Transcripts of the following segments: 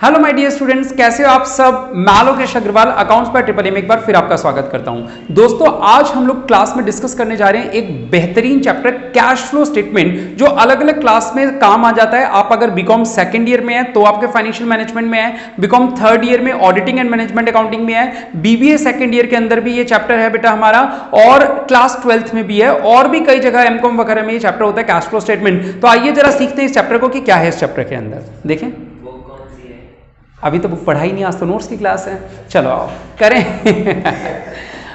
Hello my dear students, कैसे हो आप सब। मैं Lokesh Agrawal accounts by triple M एक बार फिर आपका स्वागत करता हूं। दोस्तों, आज हम लोग क्लास में डिस्कस करने जा रहे हैं एक बेहतरीन चैप्टर कैश फ्लो स्टेटमेंट, जो अलग अलग क्लास में काम आ जाता है। आप अगर बीकॉम सेकंड ईयर में है तो आपके फाइनेंशियल मैनेजमेंट में है, बीकॉम थर्ड ईयर में ऑडिटिंग एंड मैनेजमेंट अकाउंटिंग में है, बीबीए सेकंड ईयर के अंदर भी ये चैप्टर है बेटा हमारा, और क्लास 12th में भी है, और भी कई जगह एमकॉम वगैरह में ये चैप्टर होता है कैश फ्लो स्टेटमेंट। तो आइए जरा सीखते हैं इस चैप्टर को कि क्या है इस चैप्टर के अंदर। देखें, अभी तो बुक पढ़ाई नहीं, आज तो नोट्स की क्लास है। चलो आओ करें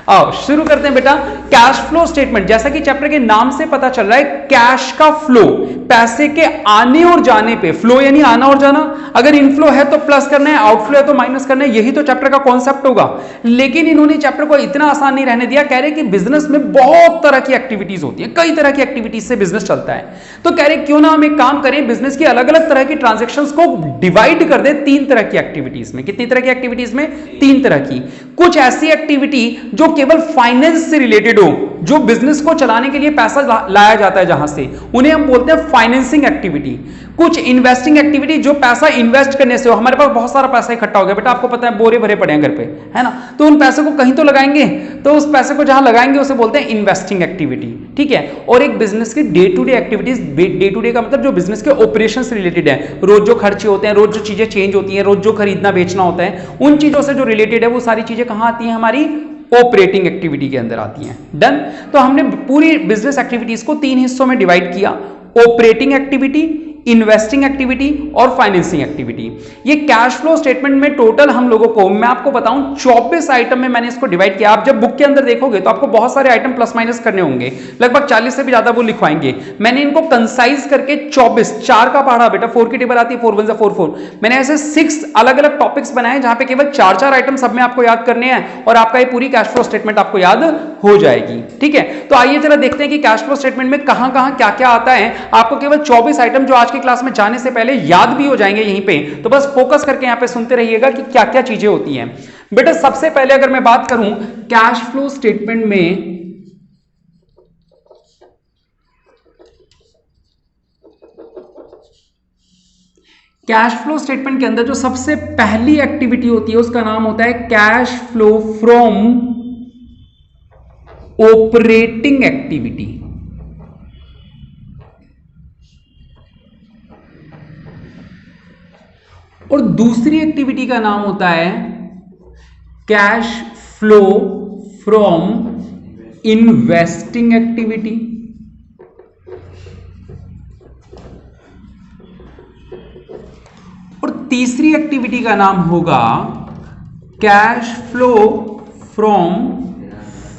आओ शुरू करते हैं बेटा। कैश फ्लो स्टेटमेंट, जैसा कि चैप्टर के नाम से पता चल रहा है, कैश का फ्लो, पैसे के आने और जाने पे। फ्लो यानी आना और जाना, अगर इनफ्लो है तो प्लस करना है, आउटफ्लो है तो माइनस करना है, यही तो चैप्टर का कॉन्सेप्ट होगा। लेकिन इन्होंने चैप्टर को इतना आसान नहीं रहने दिया। कह रहे कि बिजनेस में बहुत तरह की एक्टिविटीज होती है, कई तरह की एक्टिविटीज से बिजनेस चलता है। तो कह रहे क्यों ना हम एक काम करें, बिजनेस की अलग अलग तरह की ट्रांजेक्शंस को डिवाइड कर दे 3 तरह की एक्टिविटीज में। कितनी तरह की एक्टिविटीज में? 3 तरह की। कुछ ऐसी एक्टिविटी जो केवल फाइनेंस से रिलेटेड हो, जो बिजनेस को चलाने के लिए पैसा लाया जाता है जहां से, उन्हें हम बोलते हैं फाइनेंसिंग एक्टिविटी। कुछ इन्वेस्टिंग एक्टिविटी, जो पैसा इन्वेस्ट करने से हो। हमारे पास बहुत सारा पैसा इकट्ठा हो गया बेटा, आपको पता है बोरे भरे पड़े हैं घर पे, है ना, तो उन पैसे को कहीं तो लगाएंगे, तो उस पैसे को जहां लगाएंगे उसे बोलते हैं इन्वेस्टिंग एक्टिविटी। ठीक है। और एक बिजनेस की day to day activities, day to day का मतलब जो बिजनेस के ऑपरेशन से रिलेटेड है, रोज जो खर्चे होते हैं, रोज जो चीजें चेंज होती हैं, रोज जो खरीदना बेचना होता है, उन चीजों से जो रिलेटेड है, वो सारी चीजें कहां आती हैं? हमारी ऑपरेटिंग एक्टिविटी के अंदर आती हैं। डन। तो हमने पूरी बिजनेस एक्टिविटीज को 3 हिस्सों में डिवाइड किया: ऑपरेटिंग एक्टिविटी, इन्वेस्टिंग एक्टिविटी और फाइनेंसिंग एक्टिविटी। ये कैश फ्लो स्टेटमेंट में टोटल हम लोगों को, मैं आपको बताऊं, 24 आइटम में मैंने इसको डिवाइड किया। आप जब बुक के अंदर देखोगे तो आपको बहुत सारे आइटम प्लस माइनस करने होंगे, लगभग 40 से भी ज्यादा वो लिखवाएंगे। मैंने इनको कंसाइज करके 24, 4 का पढ़ा बेटा, 4 की टेबल आती है, 4 1 4 4। मैंने ऐसे 6 अलग अलग टॉपिक्स बनाए जहां पे केवल 4 आइटम सब में आपको याद करने हैं, और आपका ये पूरी कैश फ्लो स्टेटमेंट आपको याद हो जाएगी। ठीक है। तो आइए जरा देखते हैं कि कैश फ्लो स्टेटमेंट में कहां कहां क्या क्या आता है। आपको केवल 24 आइटम जो आज की क्लास में जाने से पहले याद भी हो जाएंगे यहीं पे, तो बस फोकस करके यहां पे सुनते रहिएगा कि क्या क्या चीजें होती हैं। बेटा सबसे पहले अगर मैं बात करूं कैश फ्लो स्टेटमेंट में, कैश फ्लो स्टेटमेंट के अंदर जो सबसे पहली एक्टिविटी होती है उसका नाम होता है cash flow from operating activity. और दूसरी एक्टिविटी का नाम होता है cash flow from investing activity. और तीसरी एक्टिविटी का नाम होगा cash flow from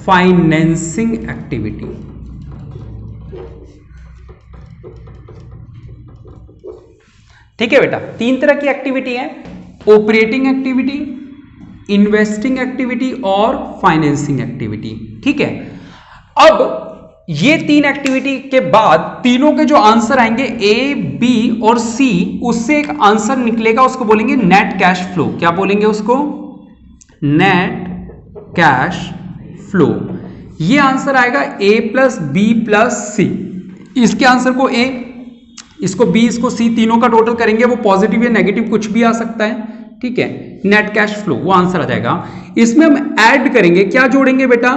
financing activity. ठीक है बेटा, 3 तरह की एक्टिविटी है: ऑपरेटिंग एक्टिविटी, इन्वेस्टिंग एक्टिविटी और फाइनेंसिंग एक्टिविटी। ठीक है। अब ये 3 एक्टिविटी के बाद तीनों के जो आंसर आएंगे ए, बी और सी, उससे एक आंसर निकलेगा, उसको बोलेंगे नेट कैश फ्लो। क्या बोलेंगे उसको? Net cash flow. ये आंसर आएगा ए प्लस बी प्लस सी। इसके आंसर को ए, इसको बी, इसको सी, तीनों का टोटल करेंगे, वो पॉजिटिव या नेगेटिव कुछ भी आ सकता है। ठीक है। नेट कैश फ्लो वो आंसर आ जाएगा। इसमें हम ऐड करेंगे, क्या जोड़ेंगे बेटा?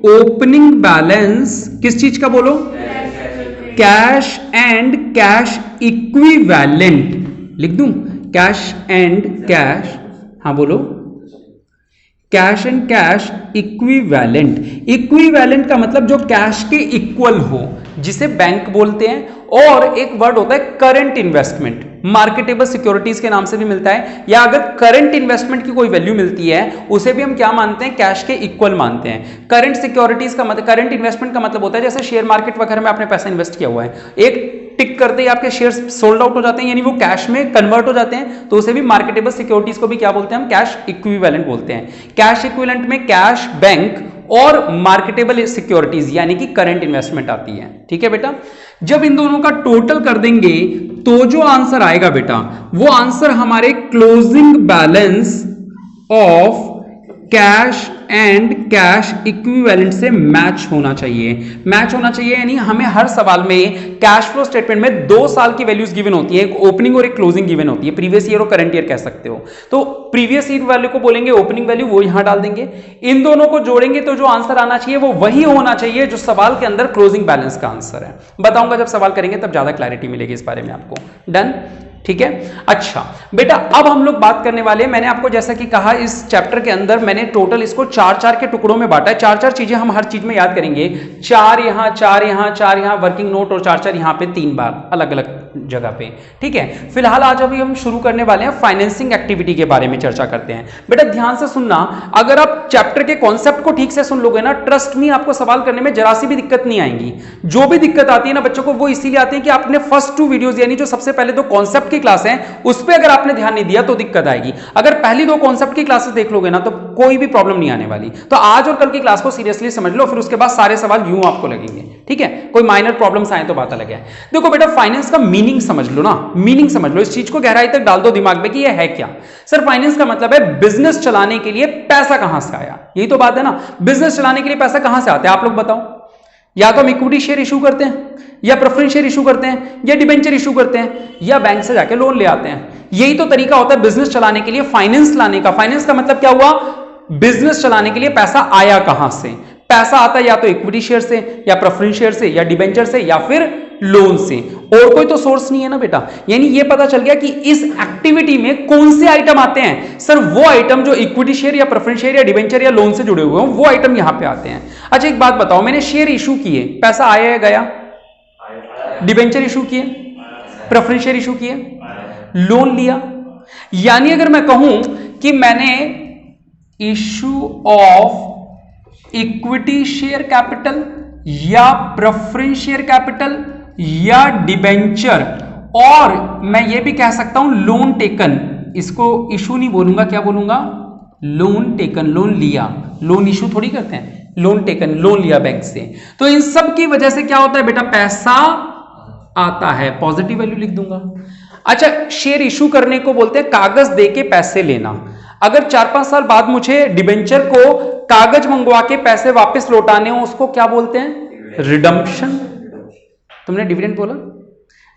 Opening balance. किस चीज का बोलो? Cash and cash equivalent. लिख दूं? कैश एंड कैश, हाँ बोलो, cash and cash equivalent. Equivalent का मतलब जो कैश के इक्वल हो, जिसे बैंक बोलते हैं। और एक वर्ड होता है करंट इन्वेस्टमेंट, मार्केटेबल सिक्योरिटीज के नाम से भी मिलता है, या अगर करंट इन्वेस्टमेंट की कोई वैल्यू मिलती है उसे भी हम क्या मानते हैं? कैश के इक्वल मानते हैं। करंट सिक्योरिटीज का मतलब, करंट इन्वेस्टमेंट का मतलब होता है जैसे शेयर मार्केट वगैरह में आपने पैसा इन्वेस्ट किया हुआ है, एक टिक करते ही आपके शेयर्स सोल्ड आउट हो जाते हैं, यानी वो कैश में कन्वर्ट हो जाते हैं, तो उसे भी मार्केटेबल सिक्योरिटीज को भी क्या बोलते हैं? हम कैश इक्विवेलेंट बोलते हैं। कैश इक्विवेलेंट में कैश, बैंक और मार्केटेबल सिक्योरिटीज यानी कि करंट इन्वेस्टमेंट आती है। ठीक है बेटा। जब इन दोनों का टोटल कर देंगे तो जो आंसर आएगा बेटा, वो आंसर हमारे closing balance of cash and cash equivalent से मैच होना चाहिए। मैच होना चाहिए यानी हमें हर सवाल में कैश फ्लो स्टेटमेंट में 2 साल की वैल्यूज गिवन होती है, एक ओपनिंग और एक क्लोजिंग गिवन होती है, प्रीवियस ईयर और करंट ईयर कह सकते हो। तो प्रीवियस ईयर वैल्यू को बोलेंगे ओपनिंग वैल्यू, वो यहां डाल देंगे, इन दोनों को जोड़ेंगे तो जो आंसर आना चाहिए वो वही होना चाहिए जो सवाल के अंदर क्लोजिंग बैलेंस का आंसर है। बताऊंगा जब सवाल करेंगे तब ज्यादा क्लैरिटी मिलेगी इस बारे में आपको। डन, ठीक है। अच्छा बेटा, अब हम लोग बात करने वाले हैं, मैंने आपको जैसा कि कहा इस चैप्टर के अंदर मैंने टोटल इसको 4-4 के टुकड़ों में बांटा है। 4-4 चीजें हम हर चीज में याद करेंगे, 4 यहां, 4 यहां, 4 यहां वर्किंग नोट और 4-4 यहां पे 3 बार अलग अलग जगह पे, ठीक है। फिलहाल आज अभी हम शुरू करने वाले हैं फाइनेंसिंग एक्टिविटी के बारे में चर्चा करते हैं। बेटा ध्यान से सुनना, अगर आप चैप्टर के कॉन्सेप्ट को ठीक से सुन लोगे ना, ट्रस्ट मी आपको सवाल करने में जरा सी भी दिक्कत नहीं आएगी। जो भी दिक्कत आती है ना बच्चों को, वो इसीलिए आती है कि आपने फर्स्ट 2 वीडियोस यानी जो सबसे पहले 2 कॉन्सेप्ट की क्लास है उस पर अगर आपने ध्यान नहीं दिया तो दिक्कत आएगी। अगर पहली 2 कॉन्सेप्ट की क्लासेस देख लोगे ना तो कोई भी प्रॉब्लम नहीं आने वाली। तो आज और कल की क्लास को सीरियसली समझ लो, फिर उसके बाद सारे सवाल यूं आपको लगेंगे, ठीक है। कोई माइनर प्रॉब्लम्स आए तो बात अलग है। देखो बेटा, फाइनेंस का मीनिंग समझ लो ना, मीनिंग समझ लो, इस चीज को गहराई तक डाल दो दिमाग में कि ये है क्या। सर फाइनेंस का मतलब है बिजनेस चलाने के लिए पैसा कहां से आया, यही तो बात है ना। बिजनेस चलाने के लिए पैसा कहां से आता है आप लोग बताओ। या तो हम इक्विटी शेयर इशू करते हैं, या प्रेफरेंस शेयर इशू करते हैं, या डिबेंचर इशू करते हैं, या बैंक से जाके लोन ले आते हैं। यही तो तरीका होता है बिजनेस चलाने के लिए फाइनेंस लाने का। फाइनेंस का मतलब क्या हुआ, बिजनेस चलाने के लिए पैसा आया कहां से। पैसा आता है या तो इक्विटी शेयर से, या प्रेफरेंस शेयर से, या डिबेंचर से, या फिर लोन से, और कोई तो सोर्स नहीं है ना बेटा। यानी ये पता चल गया कि इस एक्टिविटी में कौन से आइटम आते हैं। सर वो आइटम जो इक्विटी शेयर या प्रेफरेंस शेयर या डिबेंचर या लोन से जुड़े हुए हो, वो आइटम यहां पे आते हैं। अच्छा एक बात बताओ, मैंने शेयर इशू किए, पैसा आया या गया। डिबेंचर इशू किए, प्रेफरेंस शेयर इशू किए, लोन लिया। यानी अगर मैं कहूं कि मैंने issue of equity share capital या प्रेफरेंस शेयर कैपिटल या डिबेंचर, और मैं ये भी कह सकता हूं लोन टेकन, इसको इशू नहीं बोलूंगा, क्या बोलूंगा, लोन टेकन, लोन लिया। लोन इशू थोड़ी करते हैं, लोन टेकन, लोन लिया बैंक से। तो इन सब की वजह से क्या होता है बेटा, पैसा आता है, पॉजिटिव वैल्यू लिख दूंगा। अच्छा शेयर इशू करने को बोलते हैं कागज देके पैसे लेना। अगर 4-5 साल बाद मुझे डिबेंचर को कागज मंगवा के पैसे वापस लौटाने हो, उसको क्या बोलते हैं, रिडम्पशन। तुमने डिविडेंड बोला,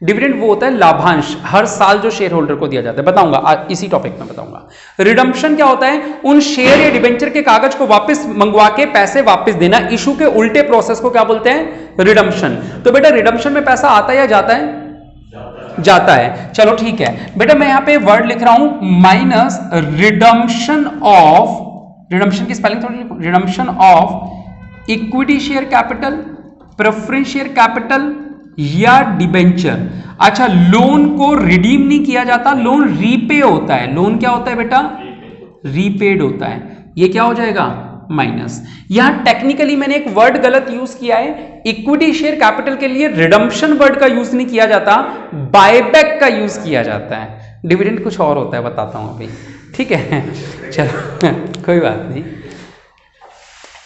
डिविडेंड वो होता है लाभांश, हर साल जो शेयर होल्डर को दिया जाता है। बताऊंगा इसी टॉपिक में बताऊंगा। रिडम्पशन क्या होता है, उन शेयर या डिबेंचर के कागज को वापस मंगवा के पैसे वापस देना। इशू के उल्टे प्रोसेस को क्या बोलते हैं, रिडम्पशन। तो बेटा रिडम्पशन में पैसा आता है या जाता है, जाता है। चलो ठीक है बेटा, मैं यहां पे वर्ड लिख रहा हूं माइनस रिडम्पशन ऑफ, रिडम्पशन की स्पेलिंग थोड़ी लिखो, redemption of equity share capital, preference share capital या डिबेंचर। अच्छा लोन को रिडीम नहीं किया जाता, लोन रीपे होता है। लोन क्या होता है बेटा, रीपेड होता है। ये क्या हो जाएगा, माइनस। यहां टेक्निकली मैंने एक वर्ड गलत यूज किया है, इक्विटी शेयर कैपिटल के लिए रिडम्पशन वर्ड का यूज नहीं किया जाता, बायबैक का यूज किया जाता है। डिविडेंड कुछ और होता है, बताता हूं अभी, ठीक है। चलो कोई बात नहीं।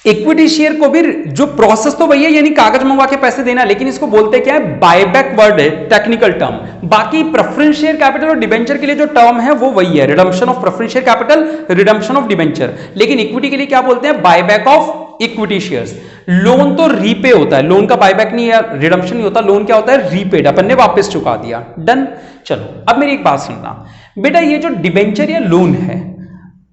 इक्विटी शेयर को भी जो प्रोसेस तो वही है, यानी कागज मंगवा के पैसे देना, लेकिन इसको बोलते क्या है, बायबैक वर्ड है, टेक्निकल टर्म। बाकी प्रेफरेंस शेयर कैपिटल और डिबेंचर के लिए जो टर्म है वो वही है, redemption of preference share capital, redemption of debenture. लेकिन इक्विटी के लिए क्या बोलते हैं, buyback of equity shares. Loan तो रीपे होता है, लोन का बायबैक नहीं है, रिडम्पशन नहीं होता। लोन क्या होता है, रीपेड, अपन ने वापस चुका दिया। डन। चलो अब मेरी एक बात सुनना बेटा, ये जो डिबेंचर या लोन है,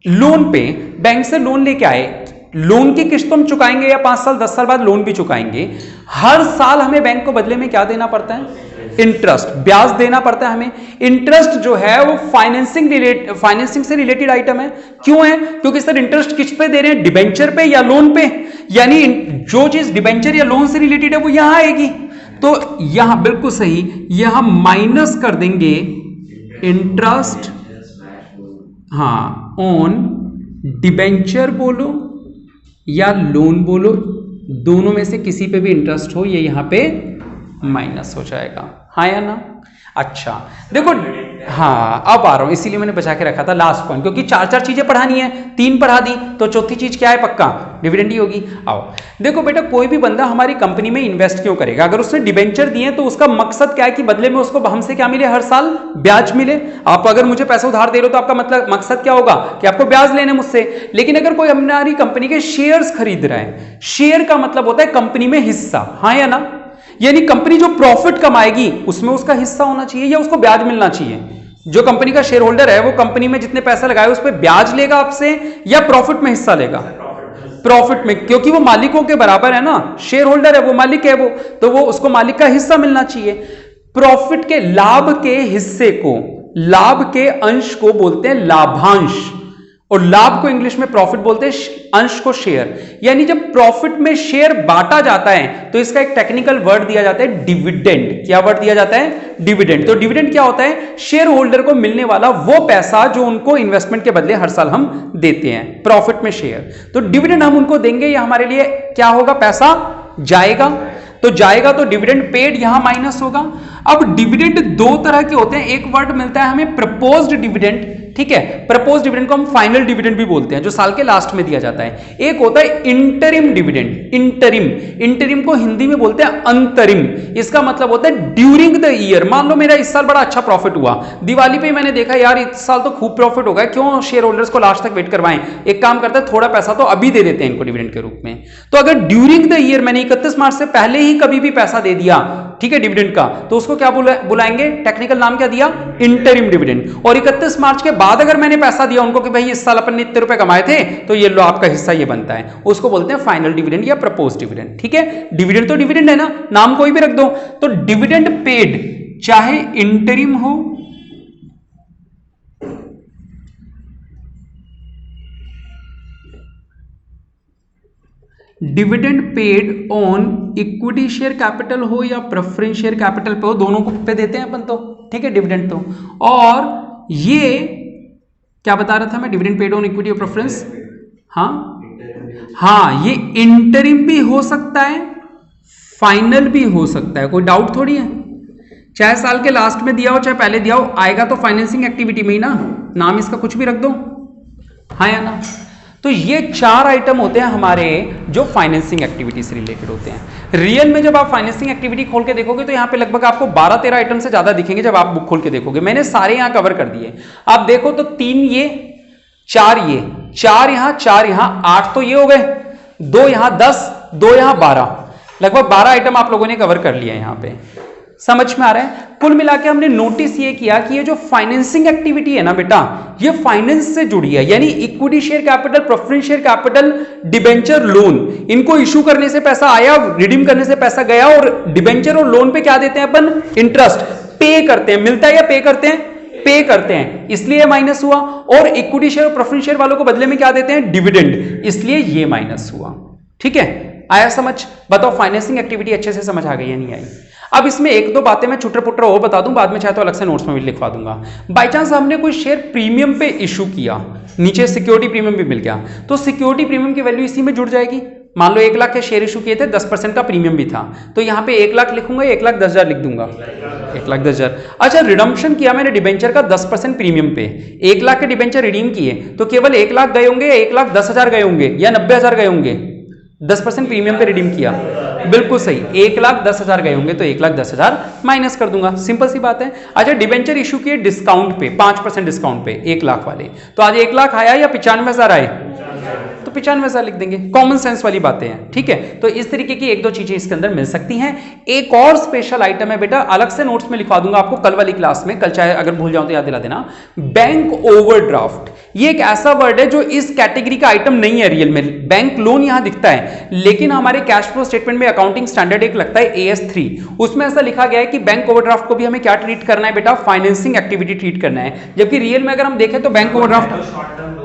लोन पे बैंक से लोन लेके आए, लोन की किस्त हम चुकाएंगे या 5 साल 10 साल बाद लोन भी चुकाएंगे। हर साल हमें बैंक को बदले में क्या देना पड़ता है, इंटरेस्ट, ब्याज देना पड़ता है हमें। इंटरेस्ट जो है वो फाइनेंसिंग से रिलेटेड आइटम है। क्यों है, क्योंकि सर इंटरेस्ट किस पे दे रहे हैं, डिबेंचर पे या लोन पे। यानी जो चीज डिबेंचर या लोन से रिलेटेड है वो यहां आएगी। तो यहां बिल्कुल सही, यहां माइनस कर देंगे इंटरेस्ट, हाँ, ऑन डिबेंचर बोलो या लोन बोलो, दोनों में से किसी पे भी इंटरेस्ट हो, ये यहां पे माइनस हो जाएगा, हाँ या ना। अच्छा देखो, हाँ अब आ रहा हूं, इसीलिए मैंने बचा के रखा था लास्ट पॉइंट, क्योंकि चार चार चीजें पढ़ानी है, तीन पढ़ा दी तो चौथी चीज क्या है, पक्का डिविडेंड ही होगी। आओ देखो बेटा, कोई भी बंदा हमारी कंपनी में इन्वेस्ट क्यों करेगा? अगर उसने डिबेंचर दिए तो उसका मकसद क्या है कि बदले में उसको हमसे क्या मिले, हर साल ब्याज मिले। आप अगर मुझे पैसा उधार दे रहे हो तो आपका मतलब मकसद क्या होगा कि आपको ब्याज लेने मुझसे। लेकिन अगर कोई हमारी कंपनी के शेयर्स खरीद रहा है, शेयर का मतलब होता है कंपनी में हिस्सा, हाँ या ना, यानी कंपनी जो प्रॉफिट कमाएगी उसमें उसका हिस्सा होना चाहिए या उसको ब्याज मिलना चाहिए। जो कंपनी का शेयर होल्डर है वो कंपनी में जितने पैसा लगाए उस पर ब्याज लेगा आपसे या प्रॉफिट में हिस्सा लेगा? प्रॉफिट में, क्योंकि वो मालिकों के बराबर है ना, शेयर होल्डर है वो, मालिक है वो, तो वो उसको मालिक का हिस्सा मिलना चाहिए। प्रॉफिट के लाभ के हिस्से को, लाभ के अंश को बोलते हैं लाभांश, और लाभ को इंग्लिश में प्रॉफिट बोलते हैं, अंश को शेयर। यानी जब प्रॉफिट में शेयर बांटा जाता है तो इसका एक टेक्निकल वर्ड दिया जाता है डिविडेंड। क्या वर्ड दिया जाता है? डिविडेंड। तो डिविडेंड क्या होता है? शेयर होल्डर को मिलने वाला वो पैसा जो उनको इन्वेस्टमेंट के बदले हर साल हम देते हैं, प्रॉफिट में शेयर। तो डिविडेंड हम उनको देंगे, या हमारे लिए क्या होगा, पैसा जाएगा। तो जाएगा तो डिविडेंड पेड यहां माइनस होगा। अब डिविडेंड दो तरह के होते हैं, एक वर्ड मिलता है हमें प्रपोज्ड डिविडेंड, ठीक है, प्रपोज्ड डिविडेंड को हम फाइनल डिविडेंड भी बोलते हैं, जो साल के लास्ट में दिया जाता है। एक होता है इंटरिम डिविडेंड, इंटरिम, इंटरिम को हिंदी में बोलते हैं अंतरिम। इसका मतलब होता है ड्यूरिंग द ईयर। मान लो मेरा इस साल बड़ा अच्छा प्रॉफिट हुआ, दिवाली पे मैंने देखा यार इस साल तो खूब प्रॉफिट हो गया, क्यों शेयर होल्डर्स को लास्ट तक वेट करवाएं, एक काम करते हैं थोड़ा पैसा तो अभी दे देते हैं इनको डिविडेंड के रूप में। तो अगर ड्यूरिंग द ईयर मैंने 31 मार्च से पहले ही कभी भी पैसा दे दिया, ठीक है, डिविडेंड का, तो उसको क्या बुलाएंगे, टेक्निकल नाम क्या दिया, इंटरिम डिविडेंड। और 31 मार्च के बाद अगर मैंने पैसा दिया उनको कि भाई इस साल अपन ने इतने रुपए कमाए थे तो ये लो आपका हिस्सा ये बनता है, उसको बोलते हैं फाइनल डिविडेंड या प्रपोज डिविडेंड। ठीक है, डिविडेंड तो डिविडेंड है ना, नाम कोई भी रख दो। तो डिविडेंड पेड चाहे इंटरिम हो dividend paid on equity share capital हो या प्रेफरेंस शेयर कैपिटल पे हो, दोनों को पे देते हैं अपन तो, ठीक है, डिविडेंड तो। और ये क्या बता रहा था मैं, डिविडेंड पेड ऑन इक्विटी और प्रेफरेंस, हाँ ये इंटरिम भी हो सकता है, फाइनल भी हो सकता है, कोई डाउट थोड़ी है। चाहे साल के लास्ट में दिया हो चाहे पहले दिया हो, आएगा तो फाइनेंसिंग एक्टिविटी में ही ना, नाम इसका कुछ भी रख दो, हाँ या ना। तो ये चार आइटम होते हैं हमारे जो फाइनेंसिंग एक्टिविटी से रिलेटेड होते हैं। रियल में जब आप फाइनेंसिंग एक्टिविटी खोल के देखोगे तो यहाँ पे लगभग आपको 12-13 आइटम से ज्यादा दिखेंगे जब आप बुक खोल के देखोगे। मैंने सारे यहाँ कवर कर दिए, आप देखो तो 3 ये, 4 ये, 4 यहाँ, 4 यहाँ, 8 तो ये हो गए, 2 यहाँ 10, 2 यहाँ 12, लगभग 12 आइटम आप लोगों ने कवर कर लिया है यहाँ पे। समझ में आ रहा है? कुल मिला के हमने नोटिस ये किया कि ये जो फाइनेंसिंग एक्टिविटी है ना बेटा, ये फाइनेंस से जुड़ी है, यानी equity share capital, preference share capital, debenture, loan, इनको इशू करने से पैसा आया, रिडीम करने से पैसा गया, और डिबेंचर और लोन पे क्या देते हैं अपन, इंटरेस्ट पे करते हैं, मिलता है या पे करते हैं, पे करते हैं, इसलिए माइनस हुआ। और इक्विटी शेयर और प्रेफरेंस शेयर वालों को बदले में क्या देते हैं, डिविडेंड, इसलिए ये माइनस हुआ। ठीक है, आया समझ? बताओ फाइनेंसिंग एक्टिविटी अच्छे से समझ आ गई या नहीं आई? अब इसमें एक दो बातें मैं छुट्टर पुट्टर और बता दूं, बाद में चाहे तो अलग से नोट्स में भी लिखवा दूंगा। बाई चांस हमने कोई शेयर प्रीमियम पे इशू किया, नीचे सिक्योरिटी प्रीमियम भी मिल गया, तो सिक्योरिटी प्रीमियम की वैल्यू इसी में जुड़ जाएगी। मान लो 1 लाख के शेयर इशू किए थे, 10% का प्रीमियम भी था, तो यहाँ पे 1 लाख लिखूंगा, 1,10,000 लिख दूंगा, 1,10,000। अच्छा, रिडम्पशन किया मैंने डिबेंचर का 10% प्रीमियम पे, 1 लाख के डिबेंचर रिडीम किए, तो केवल 1 लाख गए होंगे, 1,10,000 गए होंगे, या 90,000 गए होंगे? 10% प्रीमियम पे रिडीम किया, बिल्कुल सही, 1,10,000 गए होंगे तो 1,10,000 माइनस कर दूंगा, सिंपल सी बात है। अच्छा, डिबेंचर इशू किए डिस्काउंट पे, 5% डिस्काउंट पे 1 लाख वाले, तो आज 1 लाख आया या 95,000 आए, तो 95,000 लिख देंगे, कॉमन सेंस वाली बातें हैं। ठीक है, तो इस तरीके की एक दो चीजें इसके अंदर मिल सकती हैं। एक और स्पेशल आइटम है बेटा, अलग से नोट्स में लिखवा दूंगा आपको कल वाली क्लास में, कल चाहे अगर भूल जाऊं तो याद दिला देना, बैंक ओवरड्राफ्ट। ये एक ऐसा वर्ड है जो इस कैटेगरी का आइटम नहीं है रियल में। बैंक लोन यहां दिखता है, लेकिन हमारे कैश फ्लो स्टेटमेंट में अकाउंटिंग स्टैंडर्ड एक लगता है AS3, उसमें ऐसा लिखा गया है कि बैंक ओवरड्राफ्ट को भी हमें क्या ट्रीट करना है बेटा, फाइनेंसिंग एक्टिविटी ट्रीट करना है। जबकि रियल में अगर हम देखें तो बैंक ओवरड्राफ्ट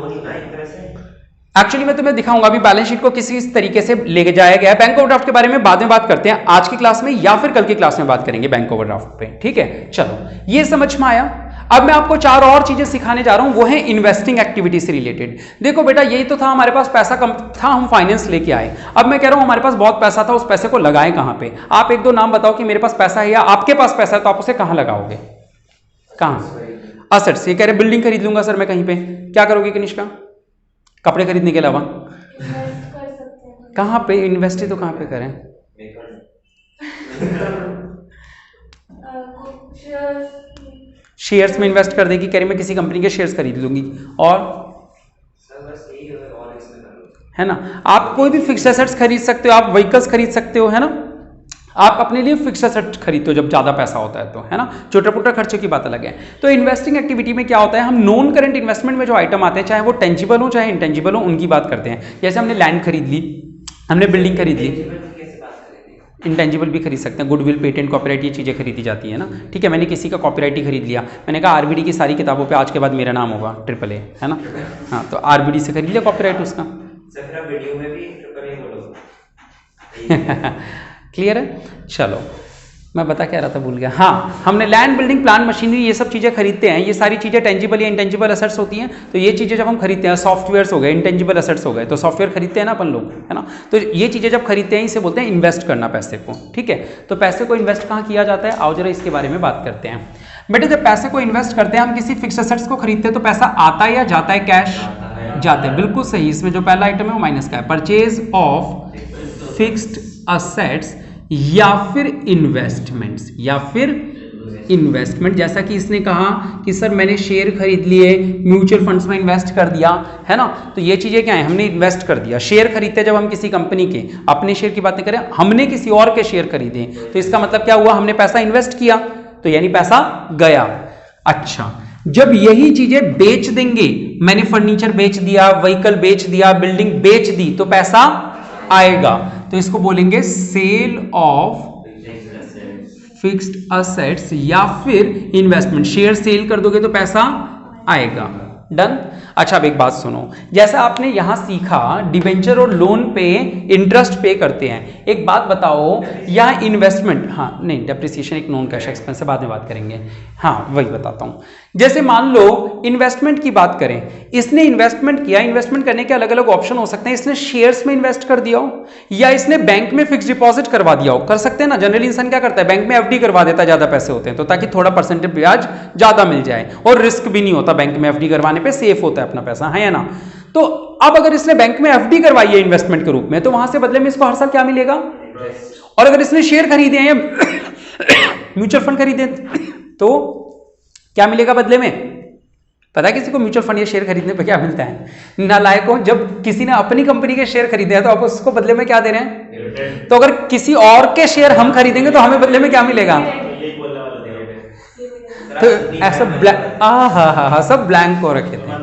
एक्चुअली मैं तुम्हें दिखाऊंगा अभी बैलेंस शीट को किसी तरीके से लेके जाया गया है। बैंक ओवरड्राफ्ट के बारे में बाद में बात करते हैं, आज की क्लास में या फिर कल की क्लास में बात करेंगे बैंक ओवरड्राफ्ट पे। ठीक है, चलो ये समझ में आया। अब मैं आपको 4 और चीजें सिखाने जा रहा हूं, वो है इन्वेस्टिंग एक्टिविटी से रिलेटेड। देखो बेटा, यही तो था, हमारे पास पैसा कम था, हम फाइनेंस लेके आए। अब मैं कह रहा हूं हमारे पास बहुत पैसा था, उस पैसे को लगाएं कहां पे? आप एक दो नाम बताओ कि मेरे पास पैसा है या आपके पास पैसा है, तो आप उसे कहां लगाओगे? कहाँ? असेट्स। ये कह रहे बिल्डिंग खरीद लूंगा सर मैं कहीं पे, क्या करोगे कनिष्का? कपड़े खरीदने के अलावा कहाँ पे इन्वेस्ट ही तो कहाँ पे करें? शेयर्स में इन्वेस्ट कर देगी, कह रही मैं किसी कंपनी के शेयर्स खरीद लूंगी। और है ना, आप कोई भी फिक्स एसेट्स खरीद सकते हो, आप व्हीकल्स खरीद सकते हो, है ना, आप अपने लिए फिक्स एसेट खरीदते हो जब ज्यादा पैसा होता है तो, है ना, छोटा मोटा खर्चों की बात अलग है। तो इन्वेस्टिंग एक्टिविटी में क्या होता है, हम नॉन करंट इन्वेस्टमेंट में जो आइटम आते हैं, चाहे वो टेंजिबल हो चाहे इंटेंजिबल हो, उनकी बात करते हैं। जैसे हमने लैंड खरीद ली, हमने बिल्डिंग खरीद ली, इंटेंजिबल भी खरीद सकते हैं, गुडविल, पेटेंट, कॉपीराइट, ये चीज़ें खरीदी जाती है ना, ठीक है। मैंने किसी का कॉपीराइट ही खरीद लिया, मैंने कहा आरबीडी की सारी किताबों पे आज के बाद मेरा नाम होगा AAA, है ना, हाँ, तो आरबीडी से खरीद लिया कॉपीराइट उसका। वीडियो में भी AAA बोलो। क्लियर है? चलो, मैं बता क्या रहा था, भूल गया। हाँ, हमने लैंड, बिल्डिंग, प्लांट, मशीनरी, ये सब चीज़ें खरीदते हैं। ये सारी चीज़ें टेंजिबल या इंटेंजिबल एसेट्स होती हैं। तो ये चीज़ें जब हम खरीदते हैं, सॉफ्टवेयर्स हो गए, इंटेंजिबल एसेट्स हो गए, तो सॉफ्टवेयर खरीदते हैं ना अपन लोग, है ना, तो ये चीज़ें जब खरीदते हैं इसे बोलते हैं इन्वेस्ट करना पैसे को, ठीक है। तो पैसे को इन्वेस्ट कहाँ किया जाता है, आओ जरा इसके बारे में बात करते हैं। बेटे जब पैसे को इन्वेस्ट करते हैं, हम किसी फिक्स एसेट्स को खरीदते हैं तो पैसा आता है या जाता है? कैश जाता है, बिल्कुल सही। इसमें जो पहला आइटम है वो माइनस का है, परचेज ऑफ फिक्स्ड असेट्स या फिर इन्वेस्टमेंट्स, या फिर इन्वेस्टमेंट। जैसा कि इसने कहा कि सर मैंने शेयर खरीद लिए, म्यूचुअल फंड्स में इन्वेस्ट कर दिया, है ना, तो ये चीजें क्या है, हमने इन्वेस्ट कर दिया। शेयर खरीदते जब हम किसी कंपनी के, अपने शेयर की बातें करें, हमने किसी और के शेयर खरीदे, तो इसका मतलब क्या हुआ, हमने पैसा इन्वेस्ट किया, तो यानी पैसा गया। अच्छा, जब यही चीजें बेच देंगे, मैंने फर्नीचर बेच दिया, व्हीकल बेच दिया, बिल्डिंग बेच दी, तो पैसा आएगा, तो इसको बोलेंगे सेल ऑफ फिक्स्ड असेट्स या फिर इन्वेस्टमेंट। शेयर सेल कर दोगे तो पैसा आएगा। डन। अच्छा, अब एक बात सुनो, जैसा आपने यहां सीखा डिबेंचर और लोन पे इंटरेस्ट पे करते हैं, एक बात बताओ, यहां इन्वेस्टमेंट, हाँ नहीं, डेप्रिसिएशन एक नॉन कैश एक्सपेंस से बाद में बात करेंगे, हाँ वही बताता हूं। जैसे मान लो इन्वेस्टमेंट की बात करें, इसने इन्वेस्टमेंट किया, इन्वेस्टमेंट करने के अलग अलग ऑप्शन हो सकते हैं, इसने शेयर्स में इन्वेस्ट कर दिया हो या इसने बैंक में फिक्स डिपॉजिट करवा दिया हो, कर सकते हैं ना। जनरली इंसान क्या करता है, बैंक में एफडी करवा देता है, ज्यादा पैसे होते हैं तो, ताकि थोड़ा परसेंटेज ब्याज ज्यादा मिल जाए और रिस्क भी नहीं होता, बैंक में एफडी करवाने पे सेफ होता है अपना पैसा, है ना। तो अब अगर इसने बैंक में एफडी करवाई है इन्वेस्टमेंट के रूप में, तो वहां से बदले में इसको हर साल क्या मिलेगा। और अगर इसने शेयर खरीदे हैं या म्यूचुअल फंड खरीदे तो क्या मिलेगा बदले में, पता है किसी को म्यूचुअल फंड या शेयर खरीदने पे क्या मिलता है? नालायकों, जब किसी ने अपनी कंपनी के शेयर खरीदे हैं तो आप उसको बदले में क्या दे रहे हैं? तो अगर किसी और के शेयर हम खरीदेंगे तो हमें बदले में क्या मिलेगा? तो ऐसा हाँ सब ब्लैंक हो रखे थे।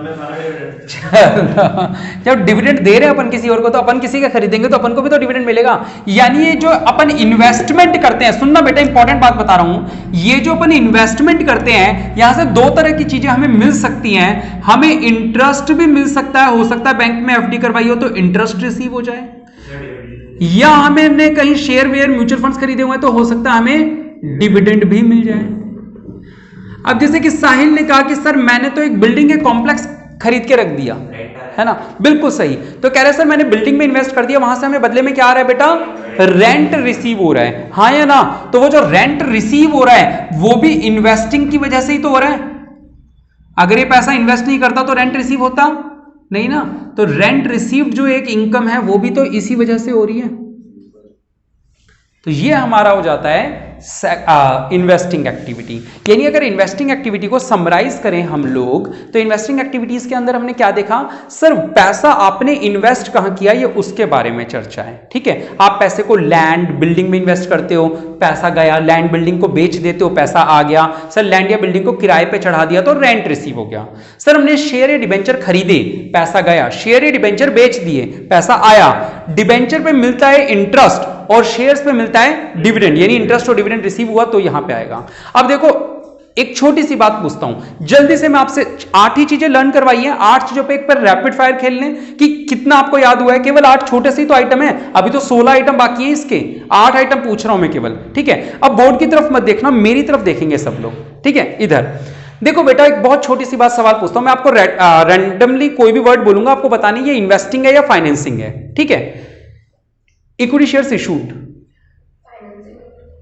जब डिविडेंड दे रहे हैं अपन किसी और को, तो अपन किसी का खरीदेंगे तो अपन को भी तो डिविडेंड मिलेगा। यानी ये जो अपन इन्वेस्टमेंट करते हैं, सुनना बेटा इंपॉर्टेंट बात बता रहा हूं, ये जो अपन इन्वेस्टमेंट करते हैं, यहां से दो तरह की चीजें हमें मिल सकती हैं। हमें इंटरेस्ट भी मिल सकता है, हो सकता है बैंक में एफडी करवाई हो तो इंटरेस्ट रिसीव हो जाए, या हमने कहीं शेयर वेयर म्यूचुअल फंड्स खरीदे हुए तो हो सकता है हमें डिविडेंड भी मिल जाए। अब जैसे कि साहिल ने कहा कि सर मैंने तो एक बिल्डिंग के कॉम्प्लेक्स खरीद के रख दिया, है ना, बिल्कुल सही। तो कह रहे सर मैंने बिल्डिंग में इन्वेस्ट कर दिया, वहां से हमें बदले में क्या आ रहा है बेटा, रेंट रिसीव हो रहा है, हाँ या ना। तो वो जो रेंट रिसीव हो रहा है वो भी इन्वेस्टिंग की वजह से ही तो हो रहा है। अगर ये पैसा इन्वेस्ट नहीं करता तो रेंट रिसीव होता नहीं ना। तो रेंट रिसीव्ड जो एक इनकम है वो भी तो इसी वजह से हो रही है। तो ये हमारा हो जाता है इन्वेस्टिंग एक्टिविटी। यानी अगर इन्वेस्टिंग एक्टिविटी को समराइज करें हम लोग, तो इन्वेस्टिंग एक्टिविटीज के अंदर हमने क्या देखा, सर पैसा आपने इन्वेस्ट कहां किया ये उसके बारे में चर्चा है, ठीक है। आप पैसे को लैंड बिल्डिंग में इन्वेस्ट करते हो, पैसा गया, लैंड बिल्डिंग को बेच देते हो, पैसा आ गया। सर लैंड या बिल्डिंग को किराए पे चढ़ा दिया तो रेंट रिसीव हो गया। सर हमने शेयर या डिबेंचर खरीदे, पैसा गया, शेयर या डिबेंचर बेच दिए, पैसा आया। डिबेंचर पे मिलता है इंटरेस्ट और शेयर्स पे मिलता है डिविडेंड, यानी इंटरेस्ट और डिविडेंड रिसीव हुआ तो यहां पे आएगा। अब देखो एक छोटी सी बात पूछता हूं, जल्दी से मैं आपसे 8 ही चीजें लर्न करवाई हैं, 8 चीजों पे एक पर रैपिड फायर खेल लें कि कितना आपको याद हुआ है। केवल 8 छोटे से ही तो आइटम है, अभी तो 16 आइटम बाकी है, इसके 8 आइटम पूछ रहा हूं मैं केवल, ठीक है। अब बोर्ड की तरफ मत देखना, मेरी तरफ देखेंगे सब लोग, ठीक है। इधर देखो बेटा, एक बहुत छोटी सी बात सवाल पूछता हूं मैं आपको, रैंडमली कोई भी वर्ड बोलूंगा, आपको बतानी ये इन्वेस्टिंग है या फाइनेंसिंग है, ठीक है। इक्विटी शेयर्स इशूड,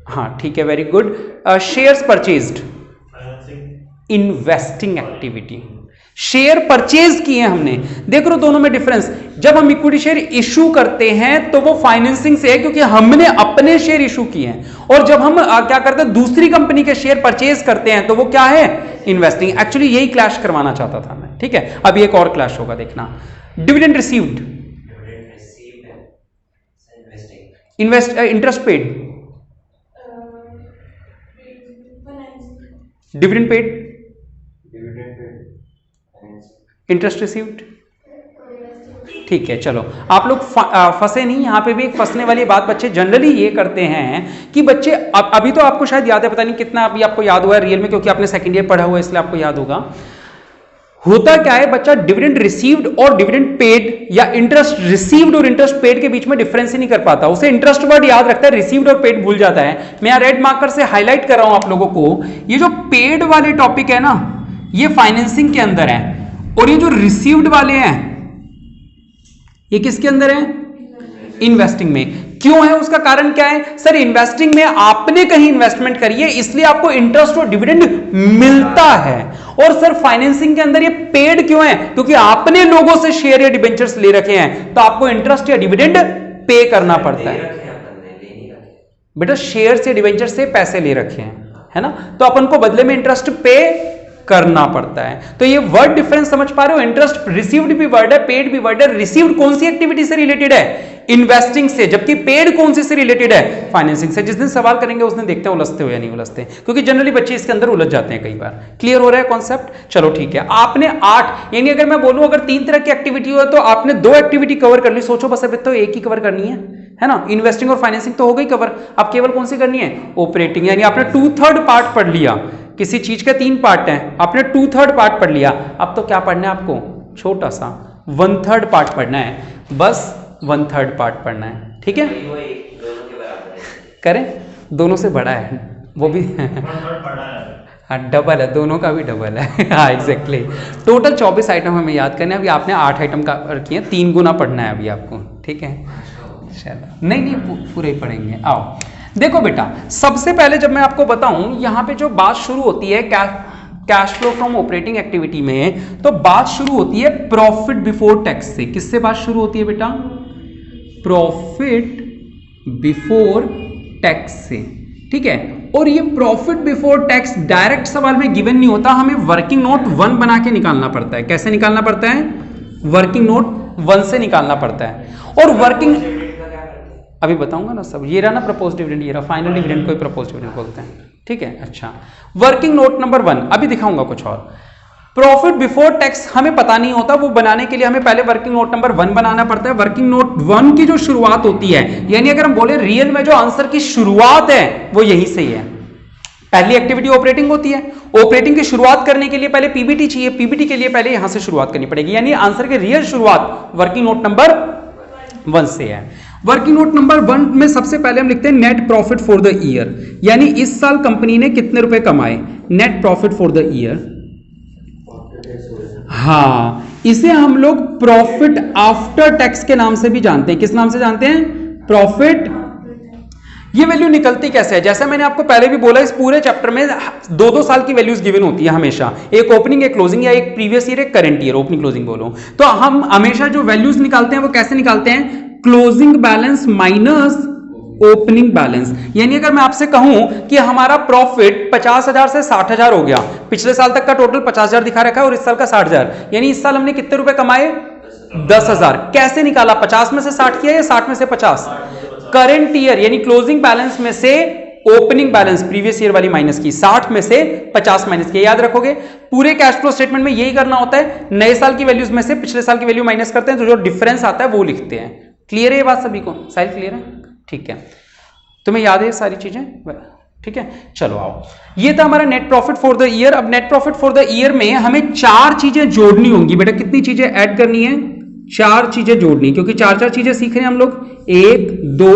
हाँ ठीक है, very good. Shares purchased, investing activity. Share purchase किए हमने, देख लो दोनों में डिफरेंस। जब हम इक्विटी शेयर इशू करते हैं तो वो फाइनेंसिंग से है क्योंकि हमने अपने शेयर इशू किए हैं, और जब हम क्या करते हैं दूसरी कंपनी के शेयर परचेज करते हैं तो वो क्या है, इन्वेस्टिंग। एक्चुअली यही क्लैश करवाना चाहता था मैं, ठीक है। अभी एक और क्लैश होगा, देखना। Dividend received, interest paid, dividend paid, interest received. ठीक है, चलो आप लोग फंसे नहीं। यहां पे भी एक फंसने वाली बात बच्चे जनरली ये करते हैं कि बच्चे अभी तो आपको शायद याद है, पता नहीं कितना अभी आपको याद हुआ है रियल में, क्योंकि आपने सेकंड ईयर पढ़ा हुआ है इसलिए आपको याद होगा। होता क्या है, बच्चा डिविडेंड रिसीव्ड और डिविडेंड पेड या इंटरेस्ट रिसीव्ड और इंटरेस्ट पेड के बीच में डिफरेंस ही नहीं कर पाता। उसे इंटरेस्ट वर्ड याद रखता है, रिसीव्ड और पेड भूल जाता है। मैं यहां रेड मार्कर से हाईलाइट कर रहा हूं आप लोगों को, ये जो पेड वाले टॉपिक है ना, ये फाइनेंसिंग के अंदर है, और ये जो रिसीव्ड वाले हैं ये किसके अंदर है, इन्वेस्टिंग में। क्यों है, उसका कारण क्या है, सर इन्वेस्टिंग में आपने कहीं इन्वेस्टमेंट करी है इसलिए आपको इंटरेस्ट और डिविडेंड मिलता है, और सर फाइनेंसिंग के अंदर ये पेड क्यों है, क्योंकि आपने लोगों से शेयर या डिबेंचर्स ले रखे हैं तो आपको इंटरेस्ट या डिविडेंड पे करना पड़ता है। बेटा शेयर से डिबेंचर से पैसे ले रखे हैं, है ना, तो अपन को बदले में इंटरेस्ट पे करना पड़ता है। तो ये वर्ड डिफरेंस समझ पा रहे हो, इंटरेस्ट रिसीव्ड भी वर्ड है, पेड भी वर्ड है। रिसीव्ड कौन सी एक्टिविटी से रिलेटेड है, इन्वेस्टिंग से, जबकि पेड कौन सी से रिलेटेड है, फाइनेंसिंग से। जिस दिन सवाल करेंगे उस दिन देखते हैं उलझते हो या नहीं उलझते, क्योंकि जनरली बच्चे इसके अंदर उलझ जाते हैं कई बार। क्लियर हो रहा है कॉन्सेप्ट, चलो ठीक है। आपने 8, यानी अगर मैं बोलूं अगर 3 तरह की एक्टिविटी हो तो आपने 2 एक्टिविटी कवर कर ली। सोचो बस अब तो एक ही कवर करनी है ना, इन्वेस्टिंग और फाइनेंसिंग तो हो गई कवर, अब केवल कौन सी करनी है, ऑपरेटिंग। यानी आपने 2/3 पार्ट पढ़ लिया, किसी चीज के 3 पार्ट हैं, आपने 2/3 पार्ट पढ़ लिया। अब तो क्या पढ़ना है आपको, छोटा सा 1/3 पार्ट पढ़ना है, बस 1/3 पार्ट पढ़ना है, ठीक है। करें, दोनों से बड़ा है वो भी हाँ डबल है, दोनों का भी डबल है हाँ एग्जैक्टली। टोटल 24 आइटम हमें याद करने हैं, अभी आपने 8 आइटम का किए, 3 गुना पढ़ना है अभी आपको, ठीक है। चलो नहीं पूरे ही पढ़ेंगे। आओ देखो बेटा, सबसे पहले जब मैं आपको बताऊं, यहां पे जो बात शुरू होती है cash flow from operating activity में, तो बात शुरू होती है प्रॉफिट बिफोर टैक्स से। किससे बात शुरू होती है बेटा, प्रॉफिट बिफोर टैक्स से, ठीक है। और ये प्रॉफिट बिफोर टैक्स डायरेक्ट सवाल में गिवन नहीं होता, हमें वर्किंग नोट 1 बना के निकालना पड़ता है। कैसे निकालना पड़ता है, वर्किंग नोट 1 से निकालना पड़ता है। और वर्किंग अभी बताऊंगा ना सब, ये रहा ना प्रपोज डिविडेंड, ये रहा फाइनल डिविडेंड को ही प्रपोज डिविडेंड बोलते हैं, ठीक है। अच्छा, वर्किंग नोट नंबर 1 अभी दिखाऊंगा कुछ और। प्रॉफिट बिफोर टैक्स हमें पता नहीं होता, वो बनाने के लिए हमें पहले वर्किंग नोट नंबर 1 बनाना पड़ता है। वर्किंग नोट 1 की जो शुरुआत होती है, यानी अगर हम बोले रियल में जो आंसर की शुरुआत है वो यहीं से ही है। पहली एक्टिविटी ऑपरेटिंग होती है, ऑपरेटिंग की शुरुआत करने के लिए पहले पीबीटी चाहिए, पीबीटी के लिए पहले यहां से शुरुआत करनी पड़ेगी, यानी आंसर की रियल शुरुआत वर्किंग नोट नंबर 1 से है। वर्किंग नोट नंबर 1 में सबसे पहले हम लिखते हैं net profit for the year, यानी इस साल कंपनी ने कितने रुपए कमाए, net profit for the year. हाँ, इसे हम लोग प्रॉफिट आफ्टर टैक्स के नाम से भी जानते हैं। किस नाम से जानते हैं, प्रॉफिट। ये वैल्यू निकलती कैसे है, जैसे मैंने आपको पहले भी बोला, इस पूरे चैप्टर में 2-2 साल की वैल्यूज गिवन होती है हमेशा, एक ओपनिंग एक क्लोजिंग, या एक प्रीवियस ईयर एक करंट ईयर, ओपनिंग क्लोजिंग बोलो। तो हम हमेशा जो वैल्यूज निकालते हैं वो कैसे निकालते हैं, closing balance minus opening balance. यानी अगर मैं आपसे कहूं कि हमारा प्रॉफिट 50,000 से 60,000 हो गया, पिछले साल तक का टोटल 50,000 दिखा रखा है और इस साल का 60,000, यानी इस साल हमने कितने रुपए कमाए, 10,000। कैसे निकाला, 50 में से 60 किया या 60 में से 50, करंट ईयर यानी क्लोजिंग बैलेंस में से ओपनिंग बैलेंस प्रीवियस ईयर वाली माइनस की, 60 में से 50 माइनस किया। याद रखोगे पूरे कैश फ्लो स्टेटमेंट में यही करना होता है, नए साल की वैल्यूज में से पिछले साल की वैल्यू माइनस करते हैं, तो जो डिफरेंस आता है वो लिखते हैं। क्लियर है ये बात सभी को, साइल क्लियर है, ठीक है, तुम्हें याद है सारी चीजें, ठीक है। चलो आओ, ये था हमारा net profit for the year. अब net profit for the year में हमें 4 चीजें जोड़नी होंगी। बेटा कितनी चीजें ऐड करनी है, 4 चीजें जोड़नी, क्योंकि 4 चीजें सीख रहे हैं हम लोग, 1 2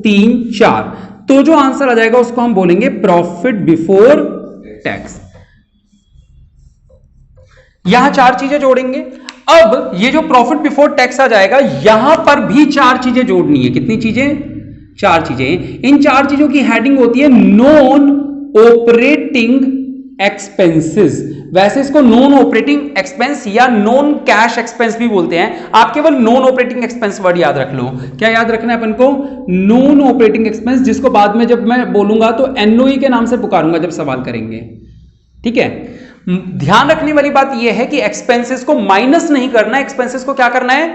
3 4। तो जो आंसर आ जाएगा उसको हम बोलेंगे प्रॉफिट बिफोर टैक्स। यहां 4 चीजें जोड़ेंगे। अब ये जो प्रॉफिट बिफोर टैक्स आ जाएगा, यहां पर भी 4 चीजें जोड़नी है। कितनी चीजें, 4 चीजें। इन 4 चीजों की हेडिंग होती है नॉन ऑपरेटिंग एक्सपेंसेस, वैसे इसको नॉन ऑपरेटिंग एक्सपेंस या नॉन कैश एक्सपेंस भी बोलते हैं। आप केवल नॉन ऑपरेटिंग एक्सपेंस वर्ड याद रख लो। क्या याद रखना है अपन को? नॉन ऑपरेटिंग एक्सपेंस, जिसको बाद में जब मैं बोलूंगा तो एनओई के नाम से पुकारूंगा जब सवाल करेंगे। ठीक है, ध्यान रखने वाली बात यह है कि एक्सपेंसेस को माइनस नहीं करना है, एक्सपेंसेस को क्या करना है?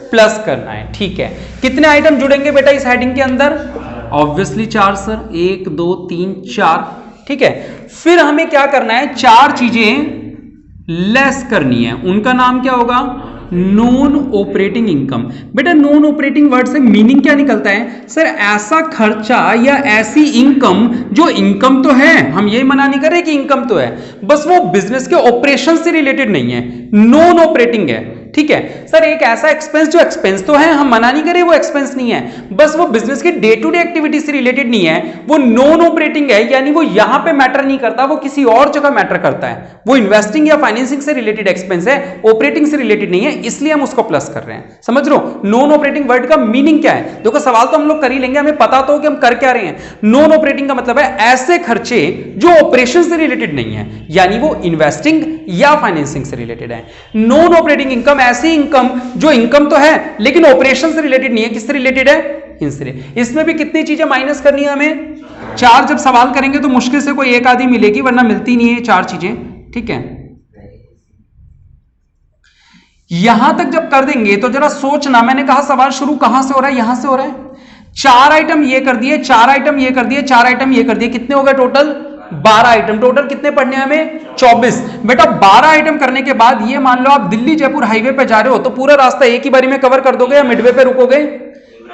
प्लस करना है। ठीक है, कितने आइटम जुड़ेंगे बेटा इस हेडिंग के अंदर? Obviously 4 sir, 1 2 3 4। ठीक है, फिर हमें क्या करना है? 4 चीजें लेस करनी है, उनका नाम क्या होगा? Non operating income. बेटा नॉन ऑपरेटिंग वर्ड से मीनिंग क्या निकलता है? सर ऐसा खर्चा या ऐसी इनकम जो इनकम तो है, हम ये मना नहीं कर रहे कि इनकम तो है, बस वो बिजनेस के ऑपरेशन से रिलेटेड नहीं है, नॉन ऑपरेटिंग है। ठीक है सर, एक ऐसा एक्सपेंस जो एक्सपेंस तो है, हम मना नहीं कर रहे वो एक्सपेंस नहीं है, बस वो बिजनेस के डे टू डे एक्टिविटी से रिलेटेड नहीं है, वो नॉन ऑपरेटिंग है, यानी वो यहां पे मैटर नहीं करता, वो किसी और जगह मैटर करता है। वो इन्वेस्टिंग या फाइनेंसिंग से रिलेटेड एक्सपेंस है, ऑपरेटिंग से रिलेटेड नहीं है, इसलिए हम उसको प्लस कर रहे हैं। समझ रहे हो नॉन ऑपरेटिंग वर्ड का मीनिंग क्या है? देखो सवाल तो हम लोग कर ही लेंगे, हमें पता तो कि हम कर क्या रहे हैं। नॉन ऑपरेटिंग का मतलब है ऐसे खर्चे जो ऑपरेशन से रिलेटेड नहीं है, यानी वो इन्वेस्टिंग या फाइनेंसिंग से रिलेटेड है। नॉन ऑपरेटिंग इनकम ऐसी इनकम जो इनकम तो है लेकिन ऑपरेशन से रिलेटेड नहीं है, किससे रिलेटेड है? इनसे। इसमें भी कितनी चीजें माइनस करनी है हमें? 4। जब सवाल करेंगे तो मुश्किल से कोई एक आधी मिलेगी, वरना मिलती नहीं है 4 चीजें। ठीक है, यहां तक जब कर देंगे तो जरा सोचना, मैंने कहा सवाल शुरू कहां से हो रहा है? यहां से हो रहा है। 4 आइटम ये कर दिए, 4 आइटम ये कर दिए, 4 आइटम ये कर दिए, कितने हो गए टोटल? 12 आइटम। टोटल कितने पढ़ने हैं हमें? 24। बेटा 12 आइटम करने के बाद ये मान लो आप दिल्ली जयपुर हाईवे पे जा रहे हो, तो पूरा रास्ता एक ही बारी में कवर कर दोगे या मिडवे पे रुकोगे?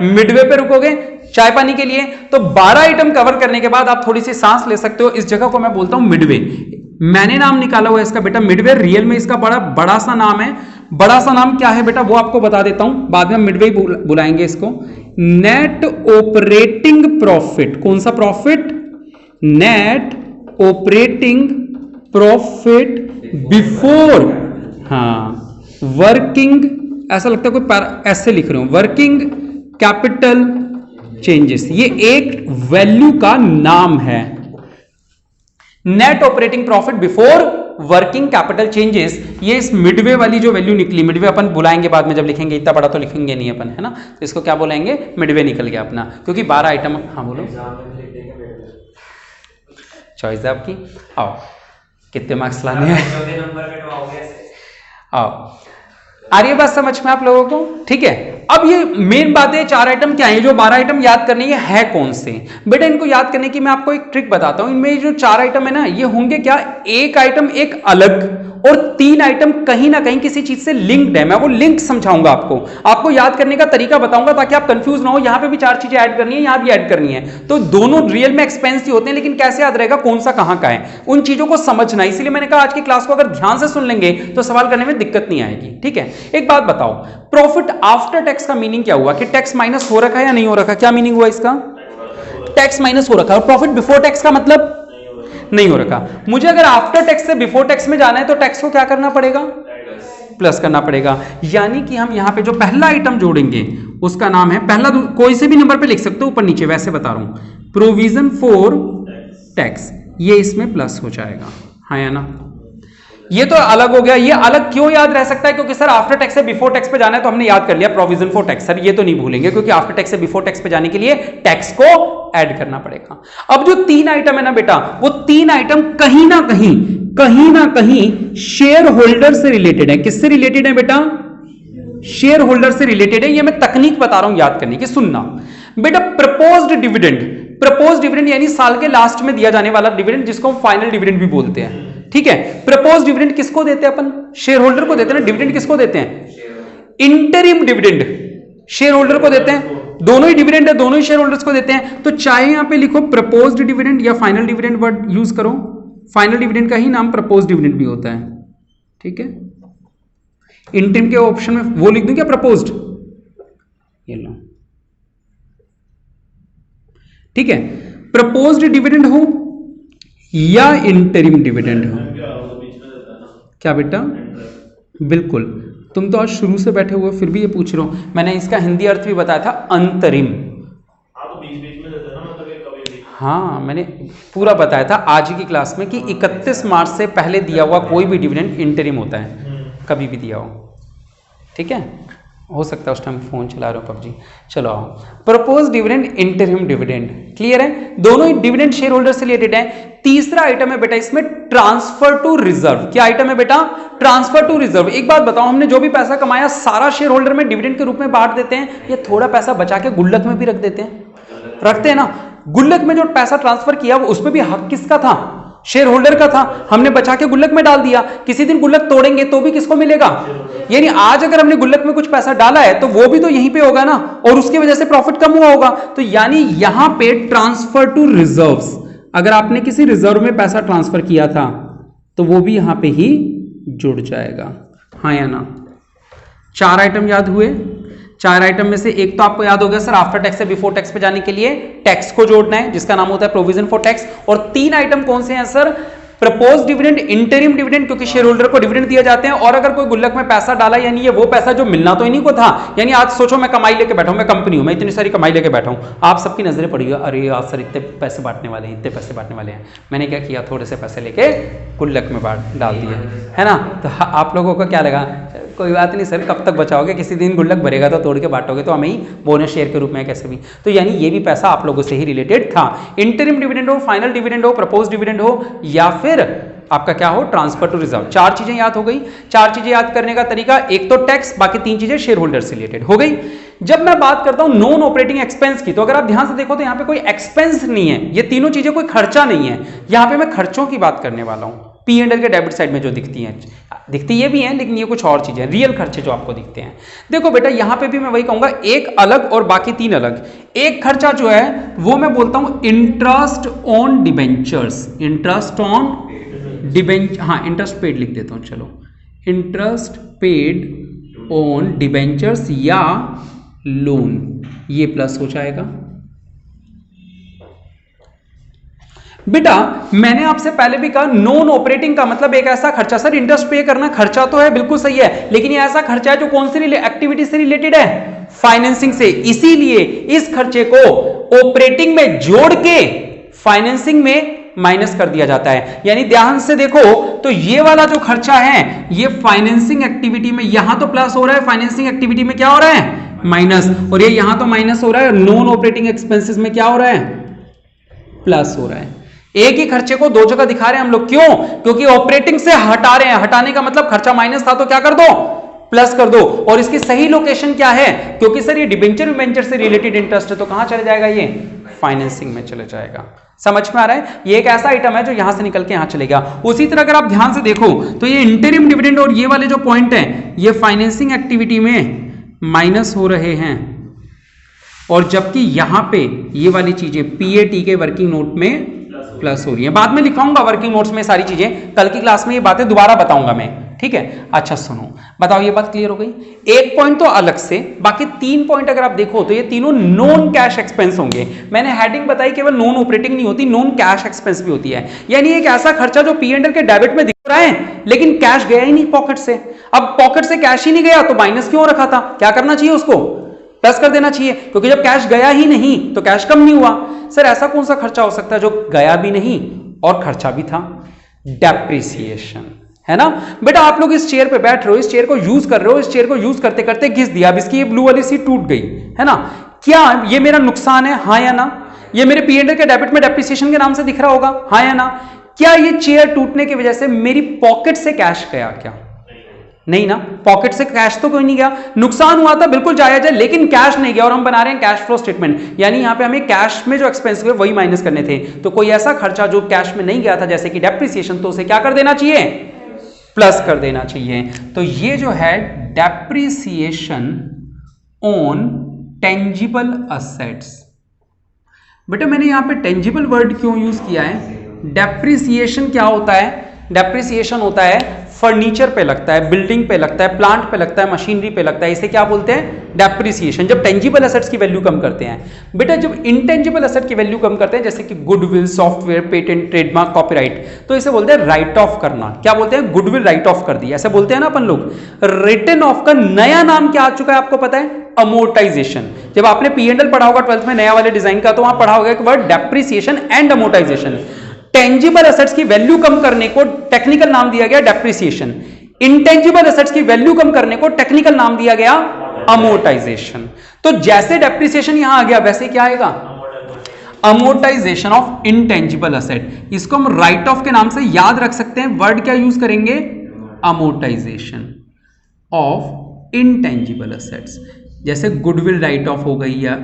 मिडवे पे रुकोगे चाय पानी के लिए। तो 12 आइटम कवर करने के बाद आप थोड़ी सी सांस ले सकते हो। इस जगह को मैं बोलता हूं मिडवे। मैंने नाम निकाला हुआ है इसका बेटा मिडवे, रियल में इसका बड़ा सा नाम है। बड़ा सा नाम क्या है बेटा वो आपको बता देता हूं, बाद में मिडवे बुलाएंगे इसको। Net operating profit. कौन सा profit? Net operating profit before, हाँ वर्किंग, ऐसा लगता है कोई ऐसे लिख रहे हो, वर्किंग कैपिटल चेंजेस। ये एक वैल्यू का नाम है, net operating profit before working capital changes. ये इस मिडवे वाली जो वैल्यू निकली, मिडवे अपन बुलाएंगे बाद में जब लिखेंगे, इतना बड़ा तो लिखेंगे नहीं अपन, है ना, तो इसको क्या बोलेंगे? मिडवे निकल गया अपना, क्योंकि 12 आइटम। हाँ बोलो, चॉइस है आपकी। आओ, कितने मार्क्स लाने हैं? आओ, आ रही है बात समझ में आप लोगों को? ठीक है, अब ये मेन बात है 4 आइटम क्या है, जो 12 आइटम याद करने है कौन से? बेटा इनको याद करने की मैं आपको एक ट्रिक बताता हूं। इनमें जो 4 आइटम है ना, ये होंगे क्या? एक आइटम एक अलग और 3 आइटम कहीं ना कहीं किसी चीज से लिंक्ड है। मैं वो लिंक समझाऊंगा आपको याद करने का तरीका बताऊंगा ताकि आप कंफ्यूज ना हो। यहां पे भी 4 चीजें ऐड करनी है, यहां भी ऐड करनी है, तो दोनों रियल में एक्सपेंस ही होते हैं, लेकिन कैसे याद रहेगा कौन सा कहां का है, उन चीजों को समझना। इसलिए मैंने कहा आज की क्लास को अगर ध्यान से सुन लेंगे तो सवाल करने में दिक्कत नहीं आएगी। ठीक है, एक बात बताओ, प्रॉफिट आफ्टर टैक्स का मीनिंग क्या हुआ? कि टैक्स माइनस हो रखा है या नहीं हो रखा? क्या मीनिंग हुआ इसका? टैक्स माइनस हो रखा है। और प्रॉफिट बिफोर टैक्स का मतलब नहीं हो रखा। मुझे अगर आफ्टर टैक्स से बिफोर टैक्स में जाना है तो टैक्स को क्या करना पड़ेगा? प्लस करना पड़ेगा। यानी कि हम यहां पे जो पहला आइटम जोड़ेंगे उसका नाम है, पहला कोई से भी नंबर पे लिख सकते हो, ऊपर नीचे वैसे बता रहा हूं, प्रोविजन फॉर टैक्स। ये इसमें प्लस हो जाएगा, हाँ या ना? ये तो अलग हो गया। ये अलग क्यों याद रह सकता है? क्योंकि सर आफ्टर टैक्स से बिफोर टैक्स पे जाना है तो हमने याद कर लिया प्रोविजन फॉर टैक्स। सर ये तो नहीं भूलेंगे, क्योंकि आफ्टर टैक्स से बिफोर टैक्स पे जाने के लिए टैक्स को ऐड करना पड़ेगा। अब जो 3 आइटम है ना बेटा, वो 3 आइटम कहीं ना कहीं शेयर होल्डर से रिलेटेड है। किससे रिलेटेड है बेटा? शेयर होल्डर से रिलेटेड है। ये मैं तकनीक बता रहा हूं याद करने की, सुनना बेटा। प्रपोज्ड डिविडेंड यानी साल के लास्ट में दिया जाने वाला डिविडेंड, जिसको हम फाइनल डिविडेंड भी बोलते हैं। ठीक है, प्रपोज डिविडेंड किसको देते हैं अपन? शेयर होल्डर को देते हैं ना। डिविडेंड किसको देते हैं? इंटरिम डिविडेंड शेयर होल्डर को देते हैं। दोनों ही डिविडेंड है, दोनों ही शेयर होल्डर्स को देते हैं। तो चाहे यहां पे लिखो प्रपोज्ड डिविडेंड या फाइनल डिविडेंड वर्ड यूज करो, फाइनल डिविडेंड का ही नाम प्रपोज्ड डिविडेंड भी होता है। ठीक है, इंटरिम के ऑप्शन में वो लिख दूं क्या? प्रपोज्ड, ये लो। ठीक है, प्रपोज्ड डिविडेंड हो या इंटरिम डिविडेंड हो। क्या बेटा? बिल्कुल, तुम तो आज शुरू से बैठे हुए फिर भी ये पूछ रहे हो। मैंने इसका हिंदी अर्थ भी बताया था, अंतरिम। हाँ, मैंने पूरा बताया था आज ही की क्लास में कि 31 मार्च से पहले दिया हुआ कोई भी डिविडेंड इंटरिम होता है, कभी भी दिया हो, ठीक है। हो सकता है उस टाइम फोन चला रहे हो पबजी। चलो आओ, propose dividend, interim dividend, clear है, दोनों ही डिविडेंड शेयर होल्डर से रिलेटेड है। तीसरा आइटम है बेटा इसमें ट्रांसफर टू रिजर्व। क्या आइटम है बेटा? Transfer to reserve. एक बात बताओ, हमने जो भी पैसा कमाया सारा शेयर होल्डर में डिविडेंड के रूप में बांट देते हैं, या थोड़ा पैसा बचा के गुल्लक में भी रख देते हैं? रखते हैं ना। गुल्लक में जो पैसा ट्रांसफर किया वो उसमें भी हक किसका था? शेयर होल्डर का था। हमने बचा के गुल्लक में डाल दिया, किसी दिन गुल्लक तोड़ेंगे तो भी किसको मिलेगा? यानी आज अगर हमने गुल्लक में कुछ पैसा डाला है तो वो भी तो यहीं पे होगा ना, और उसकी वजह से प्रॉफिट कम हुआ होगा। तो यानी यहां पे ट्रांसफर टू रिजर्व्स, अगर आपने किसी रिजर्व में पैसा ट्रांसफर किया था तो वो भी यहां पे ही जुड़ जाएगा, हाँ या ना? 4 आइटम याद हुए? 4 आइटम में से एक तो आपको याद हो गया सर, आफ्टर टैक्स से बिफोर टैक्स पे जाने के लिए टैक्स को जोड़ना है, जिसका नाम होता है प्रोविजन फॉर टैक्स। और 3 आइटम कौन से हैं sir? Propose dividend, interim dividend, क्योंकि शेयर होल्डर को डिविडेंड दिए जाते हैं, और अगर कोई गुल्लक में पैसा डाला, यानी ये वो पैसा जो मिलना तो इन्हीं को था। यानी आज सोचो मैं कमाई लेके बैठा हूं, मैं कंपनी हूं, मैं इतनी सारी कमाई लेके बैठा हूं, आप सबकी नजरें पड़ी, अरे आज सर इतने पैसे बांटने वाले हैं, इतने पैसे बांटने वाले हैं। मैंने क्या किया, थोड़े से पैसे लेके गुल्लक में डाल दिए, है ना? तो आप लोगों को क्या लगा, कोई बात नहीं सर, कब तक बचाओगे, किसी दिन गुल्लक भरेगा तो तोड़ के बांटोगे, तो हमें ही बोनस शेयर के रूप में कैसे भी। तो यानी ये भी पैसा आप लोगों से ही रिलेटेड था। इंटरिम डिविडेंड हो, फाइनल डिविडेंड हो, प्रपोज डिविडेंड हो, या फिर आपका क्या हो, ट्रांसफर टू रिजर्व। 4 चीजें याद हो गई। 4 चीजें याद करने का तरीका, एक तो टैक्स, बाकी 3 चीजें शेयर होल्डर से रिलेटेड हो गई। जब मैं बात करता हूं नॉन ऑपरेटिंग एक्सपेंस की, तो अगर आप ध्यान से देखो तो यहां पे कोई एक्सपेंस नहीं है, ये तीनों चीजें कोई खर्चा नहीं है। यहां पे मैं खर्चों की बात करने वाला हूं, P&L के डेबिट साइड में जो दिखती हैं, दिखती ये भी हैं, लेकिन ये कुछ और चीजें, रियल खर्चे जो आपको दिखते हैं। देखो बेटा, यहां पे भी मैं वही कहूंगा, एक अलग और बाकी 3 अलग। एक खर्चा जो है वो मैं बोलता हूं interest on debentures, interest on debenture, हाँ इंटरेस्ट पेड लिख देता हूं, चलो, इंटरेस्ट पेड ऑन डिबेंचर्स या लोन, ये प्लस हो जाएगा। बेटा मैंने आपसे पहले भी कहा, नॉन ऑपरेटिंग का मतलब एक ऐसा खर्चा, सर इंटरेस्ट पे करना खर्चा तो है, बिल्कुल सही है, लेकिन ये ऐसा खर्चा है जो कौन सी एक्टिविटी से रिलेटेड है? फाइनेंसिंग से। इसीलिए इस खर्चे को ऑपरेटिंग में जोड़ के फाइनेंसिंग में माइनस कर दिया जाता है। यानी ध्यान से देखो तो ये वाला जो खर्चा है ये फाइनेंसिंग एक्टिविटी में यहां तो प्लस हो रहा है, फाइनेंसिंग एक्टिविटी में क्या हो रहा है? माइनस। और ये यहां तो माइनस हो रहा है, नॉन ऑपरेटिंग एक्सपेंसेस में क्या हो रहा है? प्लस हो रहा है। एक ही खर्चे को 2 जगह दिखा रहे हैं हम लोग, क्यों? क्योंकि ऑपरेटिंग से हटा रहे हैं, हटाने का मतलब खर्चा माइनस था तो क्या कर दो? प्लस कर दो। और इसकी सही लोकेशन क्या है? क्योंकि सर ये डिबेंचर से रिलेटेड इंटरेस्ट है, तो कहां चले जाएगा? ये फाइनेंसिंग में चले जाएगा। समझ में आ रहा है? ये एक ऐसा आइटम है जो यहां से निकल के यहां चलेगा। उसी तरह अगर आप ध्यान से देखो तो ये इंटरिम डिविडेंड और ये वाले जो पॉइंट हैं ये फाइनेंसिंग एक्टिविटी में माइनस हो रहे हैं, और जबकि यहां पे ये वाली चीजें PAT के वर्किंग नोट में प्लस हो रही है। बाद में लिखाऊंगा वर्किंग नोट्स में सारी चीजें, कल की क्लास में ये बातें दोबारा बताऊंगा मैं, ठीक है? अच्छा सुनो, बताओ ये बात क्लियर हो गई? एक पॉइंट तो अलग से, बाकी 3 पॉइंट अगर आप देखो तो ये तीनों नॉन कैश एक्सपेंस होंगे। मैंने हेडिंग बताई, केवल नॉन ऑपरेटिंग नहीं होती, नॉन कैश एक्सपेंस भी होती है। यानी एक ऐसा खर्चा जो P&L के डेबिट में दिख रहा है लेकिन कैश गया ही नहीं पॉकेट से। अब पॉकेट से कैश ही नहीं गया तो माइनस क्यों रखा था? क्या करना चाहिए उसको? प्लस कर देना चाहिए, क्योंकि जब कैश गया ही नहीं तो कैश कम नहीं हुआ। सर ऐसा कौन सा खर्चा हो सकता है जो गया भी नहीं और खर्चा भी था? डेप्रिसिएशन, है ना? बेटा आप लोग इस चेयर पे बैठ रहे हो, इस चेयर को यूज कर रहे हो, इस चेयर को यूज करते करते घिस दिया, अब इसकी ये ब्लू वाली सीट टूट गई, है ना? क्या ये मेरा नुकसान है? हाँ या ना? ये मेरे P&L के डेबिट में डेप्रिसिएशन के नाम से दिख रहा होगा, हाँ या ना? क्या ये चेयर टूटने की वजह से मेरी पॉकेट से कैश गया क्या? नहीं ना, पॉकेट से कैश तो कोई नहीं गया। नुकसान हुआ था, बिल्कुल जायज है, लेकिन कैश नहीं गया, और हम बना रहे हैं कैश फ्लो स्टेटमेंट। यानी यहां पे हमें कैश में जो एक्सपेंस हुए वही माइनस करने थे। तो कोई ऐसा खर्चा जो कैश में नहीं गया था जैसे कि डेप्रिसिएशन, तो उसे क्या कर देना चाहिए? प्लस कर देना चाहिए। तो ये जो है डेप्रिसिएशन ऑन टेंजिबल असेट्स। बेटा मैंने यहां पे टेंजिबल वर्ड क्यों यूज किया है? डेप्रिसिएशन क्या होता है? डेप्रिसिएशन होता है फर्नीचर पे लगता है, बिल्डिंग पे लगता है, प्लांट पे लगता है, मशीनरी पे लगता है, इसे क्या बोलते हैं? डेप्रिसिएशन। जब टेंजिबल एसेट्स की वैल्यू कम करते हैं। बेटा जब इनटेंजिबल एसेट की वैल्यू कम करते हैं, जैसे कि goodwill, software, patent, trademark, copyright, तो इसे बोलते हैं राइट ऑफ करना। क्या बोलते हैं? गुडविल राइट ऑफ कर दिया, ऐसे बोलते हैं ना अपन लोग। रिटन ऑफ का नया नाम क्या आ चुका है आपको पता है? अमोर्टाइजेशन। जब आपने P&L पढ़ा होगा 12th में नया वाले डिजाइन का, तो वहां पढ़ा होगा एक word depreciation and amortisation. Tangible assets की वैल्यू कम करने को टेक्निकल नाम दिया गया डेप्रिसिएशन। इंटेंजिबल एसेट्स की वैल्यू कम करने को टेक्निकल नाम दिया गया अमोर्टाइजेशन। तो जैसे डेप्रिसिएशन यहां आ गया, वैसे क्या आएगा? Amortisation of intangible asset. इसको हम राइट ऑफ के नाम से याद रख सकते हैं। वर्ड क्या यूज करेंगे? Amortisation of intangible assets. जैसे गुडविल राइट ऑफ हो गई या,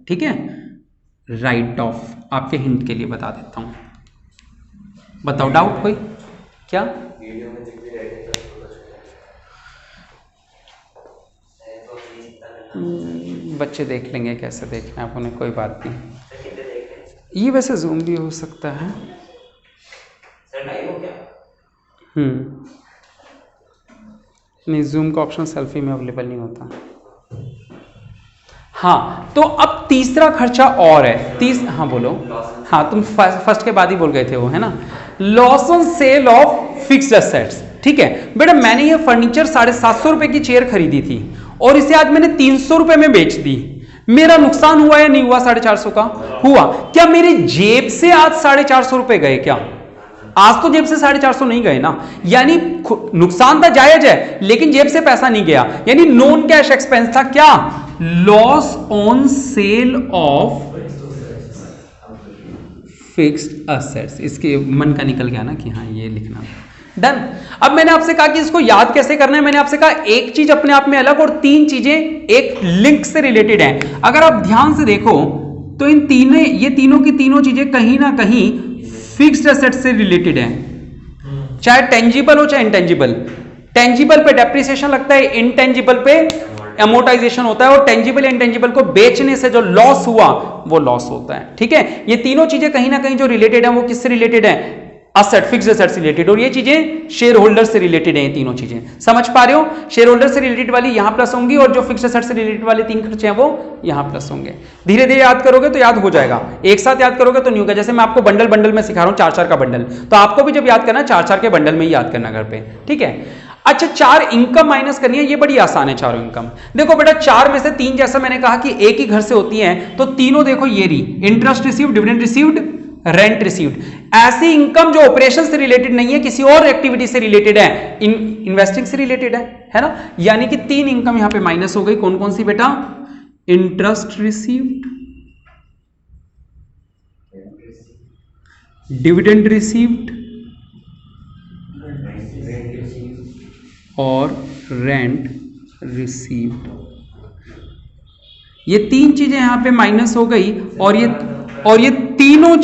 ठीक है, राइट ऑफ। आपके हिंट के लिए बता देता हूं, बताओ डाउट कोई? क्या बच्चे देख लेंगे कैसे देखना है उन्हें, कोई बात नहीं। ये वैसे जूम भी हो सकता है। नहीं, जूम का ऑप्शन सेल्फी में अवेलेबल नहीं होता। हाँ, तो अब तीसरा खर्चा और है। हाँ बोलो। हाँ, तुम फर्स्ट के बाद ही बोल गए थे वो, है ना? Loss on sale of fixed assets. ठीक है बेटा, मैंने ये फर्नीचर 750 रुपए की चेयर खरीदी थी और इसे आज मैंने 300 रुपए में बेच दी। मेरा नुकसान हुआ या नहीं हुआ? 450 का हुआ। क्या मेरी जेब से आज 450 रुपए गए? क्या आज तो जेब से 450 नहीं गए ना, यानी नुकसान था, जायज है, लेकिन जेब से पैसा नहीं गया, यानी नॉन कैश एक्सपेंस था। क्या? Loss on sale of fixed assets. इसके मन का निकल गया ना कि हाँ ये लिखना। डन। अब मैंने आपसे कहा कि इसको याद कैसे करना है। मैंने आपसे कहा एक चीज अपने आप में अलग और तीन चीजें एक लिंक से रिलेटेड हैं। अगर आप ध्यान से देखो तो इन तीनों, ये तीनों की तीनों चीजें कहीं ना कहीं फिक्स्ड एसेट से रिलेटेड हैं, चाहे टेंजिबल हो चाहे इंटेंजिबल। टेंजिबल पे डेप्रिसिएशन लगता है, इंटेंजिबल पे अमोर्टाइजेशन होता है, और टेंजिबल इंटेंजिबल को बेचने से जो लॉस हुआ वो लॉस होता है। ठीक है, ये तीनों चीजें कहीं ना कहीं जो रिलेटेड है वो किससे रिलेटेड है? असेट, फिक्स्ड एसेट से रिलेटेड। और ये चीजें शेयर होल्डर से रिलेटेड है। ये तीनों चीजें समझ पा रहे हो? शेयर होल्डर से रिलेटेड वाली यहां प्लस होंगी और जो फिक्स्ड एसेट से रिलेटेड वाले तीन खर्चे हैं वो यहां प्लस होंगे। धीरे धीरे याद करोगे तो याद हो जाएगा, एक साथ याद करोगे तो नहीं होगा। जैसे मैं आपको बंडल बंडल में सिखा रहा हूं, 4-4 का बंडल, तो आपको भी जब याद करना 4-4 के बंडल में ही याद करना घर पे। ठीक है, अच्छा 4 इनकम माइनस करनी है, ये बड़ी आसान है। चारों इनकम देखो बेटा, 4 में से 3 जैसा मैंने कहा कि एक ही घर से होती है, तो तीनों देखो ये रही, interest received, dividend received, rent received. ऐसी इनकम जो ऑपरेशन से रिलेटेड नहीं है, किसी और एक्टिविटी से रिलेटेड है, इन्वेस्टिंग से रिलेटेड है ना? यानी कि 3 इनकम यहां पे माइनस हो गई। कौन कौन सी बेटा? इंटरेस्ट रिसीव्ड, डिविडेंड रिसीव्ड और रेंट रिसीव्ड। ये 3 चीजें यहां पे माइनस हो गई। और ये तीनों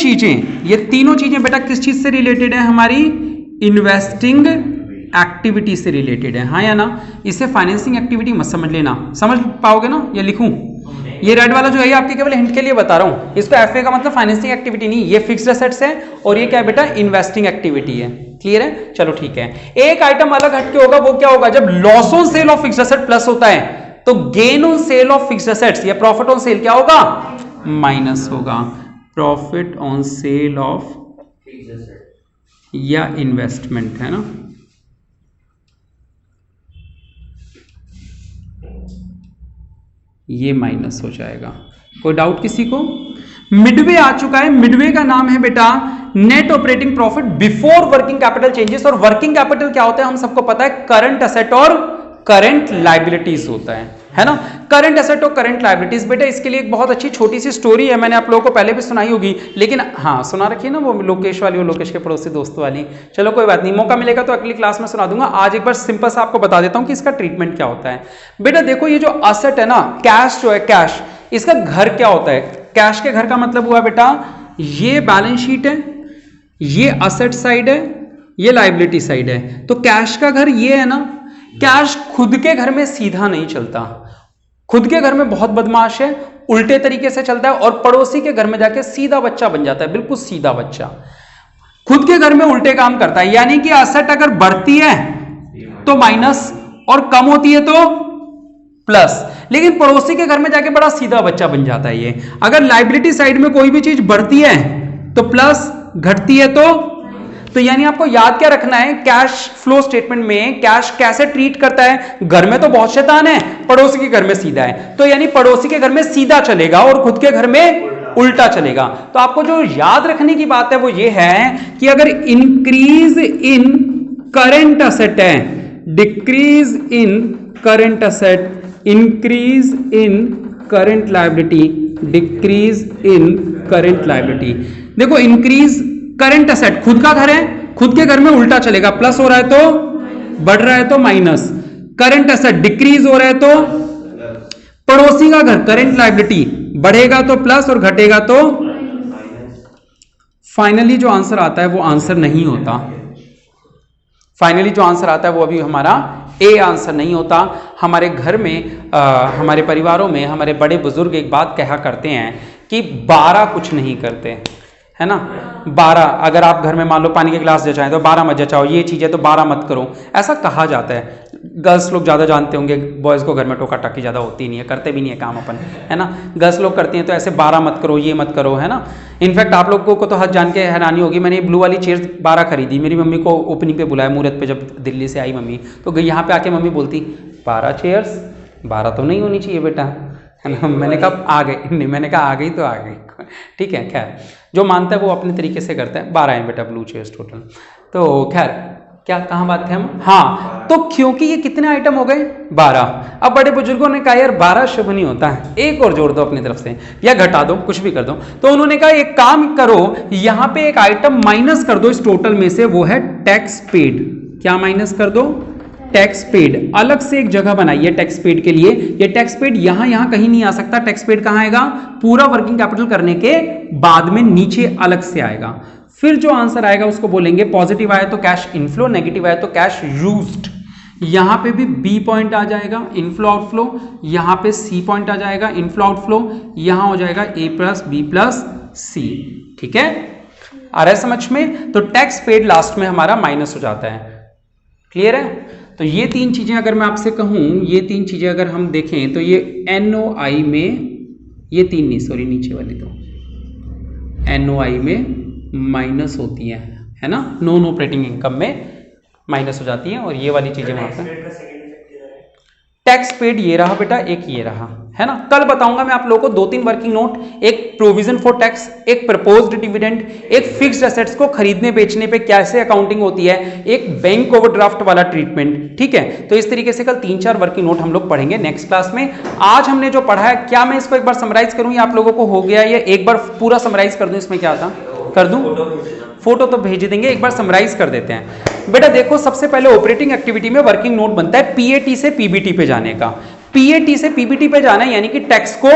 चीजें बेटा किस चीज से रिलेटेड है? हमारी इन्वेस्टिंग एक्टिविटी से रिलेटेड है, हाँ या ना? इसे फाइनेंसिंग एक्टिविटी मत समझ लेना। समझ पाओगे ना? या लिखूं? ये रेड वाला जो है आपके केवल हिंट के लिए बता रहा हूं। इसको एफए का मतलब फाइनेंसिंग एक्टिविटी नहीं, ये फिक्स्ड एसेट्स है और ये क्या है बेटा? इन्वेस्टिंग एक्टिविटी है। क्लियर है? चलो ठीक है। एक आइटम अलग हटके होगा, वो क्या होगा? जब loss on sale of fixed asset plus होता है तो gain on sale of fixed assets या प्रॉफिट ऑन सेल क्या होगा? माइनस होगा। प्रॉफिट ऑन सेल ऑफ या इन्वेस्टमेंट, है ना? ये माइनस हो जाएगा। कोई डाउट किसी को? मिडवे आ चुका है। मिडवे का नाम है बेटा net operating profit before working capital changes. और वर्किंग कैपिटल क्या होता है हम सबको पता है, करंट एसेट और करंट लायबिलिटीज होता है ना? करंट एसेट और करंट लायबिलिटीज। बेटा इसके लिए एक बहुत अच्छी छोटी सी स्टोरी है, मैंने आप लोगों को पहले भी सुनाई होगी, लेकिन हाँ सुना रखी है ना वो लोकेश वाली, वो लोकेश के पड़ोसी दोस्त वाली। चलो कोई बात नहीं, मौका मिलेगा तो अगली क्लास में सुना दूंगा। आज एक बार सिंपल सा आपको बता देता हूं कि इसका ट्रीटमेंट क्या होता है। बेटा देखो ये जो असेट है ना, कैश जो है, कैश, इसका घर क्या होता है? कैश के घर का मतलब हुआ बेटा ये बैलेंस शीट है, ये असेट साइड है, ये लायबिलिटी साइड है। तो कैश का घर ये है ना। कैश खुद के घर में सीधा नहीं चलता, खुद के घर में बहुत बदमाश है, उल्टे तरीके से चलता है और पड़ोसी के घर में जाके सीधा बच्चा बन जाता है, बिल्कुल सीधा बच्चा। खुद के घर में उल्टे काम करता है, यानी कि असेट अगर बढ़ती है तो माइनस, और कम होती है तो प्लस। लेकिन पड़ोसी के घर में जाके बड़ा सीधा बच्चा बन जाता है ये। अगर लायबिलिटी साइड में कोई भी चीज बढ़ती है तो प्लस, घटती है तो यानी आपको याद क्या रखना है, कैश फ्लो स्टेटमेंट में कैश कैसे ट्रीट करता है। घर में तो बहुत शैतान है, पड़ोसी के घर में सीधा है, तो यानी पड़ोसी के घर में सीधा चलेगा और खुद के घर में उल्टा चलेगा। तो आपको जो याद रखने की बात है वो ये है कि अगर इंक्रीज इन करंट असेट है, decrease in current asset, increase in current liability, decrease in current liability. देखो इंक्रीज करंट असेट, खुद का घर है, खुद के घर में उल्टा चलेगा, प्लस हो रहा है तो बढ़ रहा है तो माइनस। करंट असेट डिक्रीज हो रहा है तो पड़ोसी का घर, करंट लायबिलिटी बढ़ेगा तो प्लस और घटेगा तो फाइनली जो आंसर आता है वो आंसर नहीं होता। फाइनली जो आंसर आता है वो अभी हमारा ए आंसर नहीं होता। हमारे घर में हमारे परिवारों में हमारे बड़े बुजुर्ग एक बात कहा करते हैं कि 12 कुछ नहीं करते, है ना। 12, अगर आप घर में मान लो पानी के गिलास जचाएं तो 12 मत जचाओ, ये चीज़ है तो 12 मत करो, ऐसा कहा जाता है। गर्ल्स लोग ज़्यादा जानते होंगे, बॉयज़ को घर में टोका टाकी ज़्यादा होती नहीं है, करते भी नहीं है काम अपन, है ना। गर्ल्स लोग करती हैं तो ऐसे 12 मत करो, ये मत करो, है ना। इनफैक्ट आप लोगों को तो हद जान के हैरानी होगी, मैंने ब्लू वाली चेयर्स 12 खरीदी, मेरी मम्मी को ओपनिंग पे बुलाया मुहूर्त पे, जब दिल्ली से आई मम्मी तो यहाँ पे आके मम्मी बोलती 12 चेयर्स, 12 तो नहीं होनी चाहिए बेटा, है ना। मैंने कहा आ गई, नहीं मैंने कहा आ गई तो आ गई, ठीक है। खैर जो मानता है वो अपने तरीके से करता है। 12 हैं बेटा ब्लू चेयर्स टोटल। तो खैर क्या कहाँ बात थे हम, हाँ, तो क्योंकि ये कितने आइटम हो गए 12। अब बड़े बुजुर्गों ने कहा यार 12 शुभ नहीं होता है, एक और जोड़ दो अपनी तरफ से या घटा दो, कुछ भी कर दो। तो उन्होंने कहा एक काम करो, यहाँ पे एक आइटम माइनस कर दो इस टोटल में से, वो है टैक्स पेड। क्या माइनस कर दो, टैक्स पेड। अलग से एक जगह बनाइए टैक्स पेड के लिए। ये टैक्स पेड यहां कहीं नहीं आ सकता। टैक्स पेड कहां आएगा, पूरा वर्किंग कैपिटल करने के बाद में नीचे अलग से आएगा। फिर जो आंसर आएगा उसको बोलेंगे, पॉजिटिव आया तो कैश इनफ्लो, नेगेटिव आया तो कैश यूज्ड। यहां पे भी बी पॉइंट आ जाएगा, इनफ्लो आउटफ्लो। यहां पे सी पॉइंट आ जाएगा, इनफ्लो आउटफ्लो। यहां हो जाएगा ए प्लस बी प्लस सी। ठीक है, आ रहा है समझ में। तो टैक्स पेड लास्ट में हमारा माइनस हो जाता है। क्लियर है। तो ये तीन चीजें अगर मैं आपसे कहूं, ये तीन चीजें अगर हम देखें तो ये NOI में, ये तीन नहीं सॉरी नीचे वाली तो NOI में माइनस होती है ना, नॉन ऑपरेटिंग इनकम में माइनस हो जाती है। और ये वाली चीजें वहां पर टैक्स पेड ये रहा बेटा, एक ये रहा, है ना। कल बताऊंगा मैं आप लोगों को 2-3 वर्किंग नोट, एक प्रोविजन फॉर टैक्स, एक प्रपोज्ड डिविडेंड, एक फिक्स्ड एसेट्स को खरीदने बेचने पे कैसे अकाउंटिंग होती है, एक बैंक ओवरड्राफ्ट वाला ट्रीटमेंट। ठीक है, तो इस तरीके से कल 3-4 वर्किंग नोट हम लोग पढ़ेंगे नेक्स्ट क्लास में। आज हमने जो पढ़ा है, क्या मैं इसको एक बार समराइज करूं या आप लोगों को हो गया, या एक बार पूरा समराइज कर दूं, इसमें क्या था, कर दूं, फोटो तो भेज देंगे, एक बार समराइज कर देते हैं। बेटा देखो, सबसे पहले ऑपरेटिंग एक्टिविटी में वर्किंग नोट बनता है PAT से PBT पे जाने का। PAT से PBT पे जाना है यानी कि टैक्स को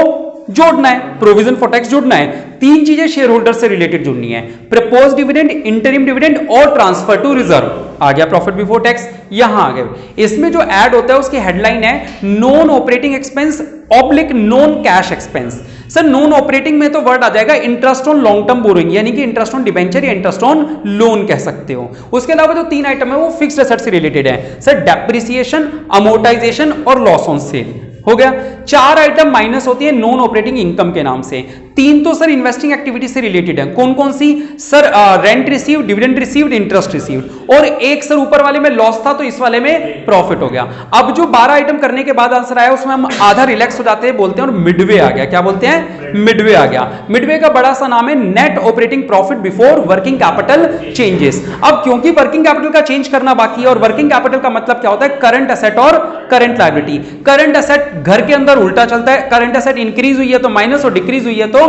जोड़ना है, प्रोविजन फॉर टैक्स जोड़ना है। तीन चीजें शेयर होल्डर से रिलेटेड जोड़नी है, प्रपोज डिविडेंड, इंटरिम डिविडेंड और ट्रांसफर टू रिजर्व। आ गया प्रॉफिट बिफोर टैक्स, यहां आ गए। इसमें जो ऐड होता है उसकी हेडलाइन है non operating expense oblique non cash expense. Sir non operating में तो वर्ड आ जाएगा interest on long term borrowing, यानी कि इंटरेस्ट ऑन डिबेंचर या इंटरेस्ट ऑन लोन कह सकते हो। उसके अलावा जो तीन आइटम है वो फिक्स्ड एसेट से रिलेटेड है सर, डेप्रिसिएशन, अमोर्टाइजेशन और लॉस ऑन सेल। हो गया। 4 आइटम माइनस होती है नॉन ऑपरेटिंग इनकम के नाम से। 3 तो सर इन्वेस्टिंग एक्टिविटी से रिलेटेड है। कौन कौन सी sir, rent receive, dividend received, interest received. और एक सर ऊपर वाले में लॉस था तो इस वाले में प्रॉफिट हो गया। अब जो 12 आइटम करने के बाद आंसर आया उसमें हम आधा रिलैक्स हो जाते हैं, बोलते हैं और मिडवे आ गया। क्या बोलते हैं, मिडवे आ गया। मिडवे का बड़ा सा नाम है net operating profit before working capital changes. अब क्योंकि वर्किंग कैपिटल का चेंज करना बाकी है, और वर्किंग कैपिटल का मतलब क्या होता है, करंट एसेट और करंट लायबिलिटी। करंट एसेट घर के अंदर उल्टा चलता है, करंट एसेट इंक्रीज हुई है तो माइनस और डिक्रीज हुई है तो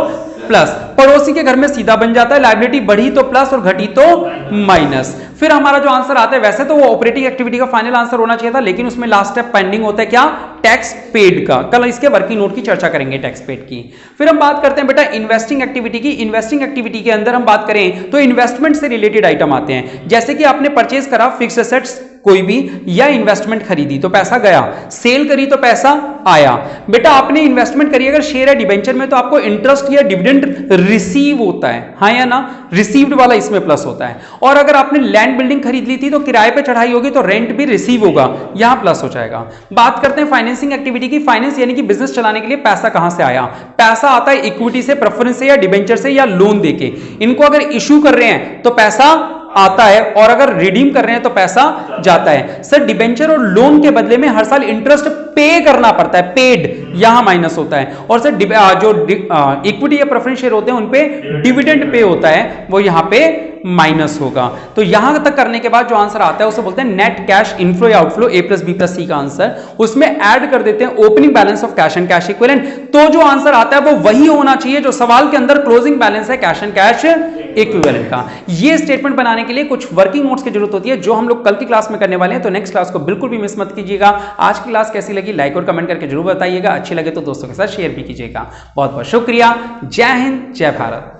प्लस। पड़ोसी के घर में सीधा बन जाता है, लायबिलिटी बढ़ी तो प्लस और घटी तो माइनस। फिर हमारा जो आंसर आता है, वैसे तो वो ऑपरेटिंग एक्टिविटी का फाइनल आंसर होना चाहिए था, लेकिन उसमें लास्ट स्टेप पेंडिंग होता है, क्या, टैक्स पेड का। कल इसके वर्किंग नोट की चर्चा करेंगे टैक्स पेड की। फिर हम बात करते हैं बेटा इन्वेस्टिंग एक्टिविटी की। इन्वेस्टिंग एक्टिविटी के अंदर हम बात करें तो इन्वेस्टमेंट से रिलेटेड आइटम आते हैं। जैसे कि आपने परचेज करा फिक्स्ड एसेट्स कोई भी, या इन्वेस्टमेंट खरीदी तो पैसा गया, सेल करी तो पैसा आया। बेटा आपने इन्वेस्टमेंट करी अगर शेयर या डिबेंचर में तो आपको इंटरेस्ट या डिविडेंड रिसीव होता है, हाँ या ना, रिसीव्ड वाला इसमें प्लस होता है। और अगर आपने लैंड बिल्डिंग खरीद ली थी तो किराए पे चढ़ाई होगी तो रेंट भी रिसीव होगा, यहां प्लस हो जाएगा। बात करते हैं फाइनेंसिंग एक्टिविटी की। फाइनेंस यानी कि बिजनेस चलाने के लिए पैसा कहां से आया? पैसा आता है इक्विटी से, प्रेफरेंस से, या डिबेंचर से, या लोन देके। इनको अगर इश्यू कर रहे हैं तो पैसा आता है, और अगर रिडीम कर रहे हैं तो पैसा जाता है। सर डिबेंचर और लोन के बदले में हर साल इंटरेस्ट पे करना पड़ता है, पेड यहां माइनस होता है। और सर जो इक्विटी या प्रेफरेंस शेयर होते हैं उन पे डिविडेंड पे होता है, वो यहां पे माइनस होगा। तो यहां तक करने के बाद जो आंसर आता है उसे बोलते हैं नेट कैश इनफ्लो या आउटफ्लो, ए प्लस बी प्लस सी का आंसर। उसमें ऐड कर देते हैं opening balance of cash and cash equivalent, तो जो आंसर आता है वो वही होना चाहिए जो सवाल के अंदर क्लोजिंग बैलेंस है कैश एंड कैश इक्विवेलेंट का। ये स्टेटमेंट बनाने के लिए कुछ वर्किंग नोट्स की जरूरत होती है जो हम लोग कल की क्लास में करने वाले हैं, तो नेक्स्ट क्लास को बिल्कुल भी मिस मत कीजिएगा। आज की क्लास कैसी लगी लाइक और कमेंट करके जरूर बताइएगा, अच्छी लगे तो दोस्तों के साथ शेयर भी कीजिएगा। बहुत बहुत शुक्रिया। जय हिंद, जय भारत।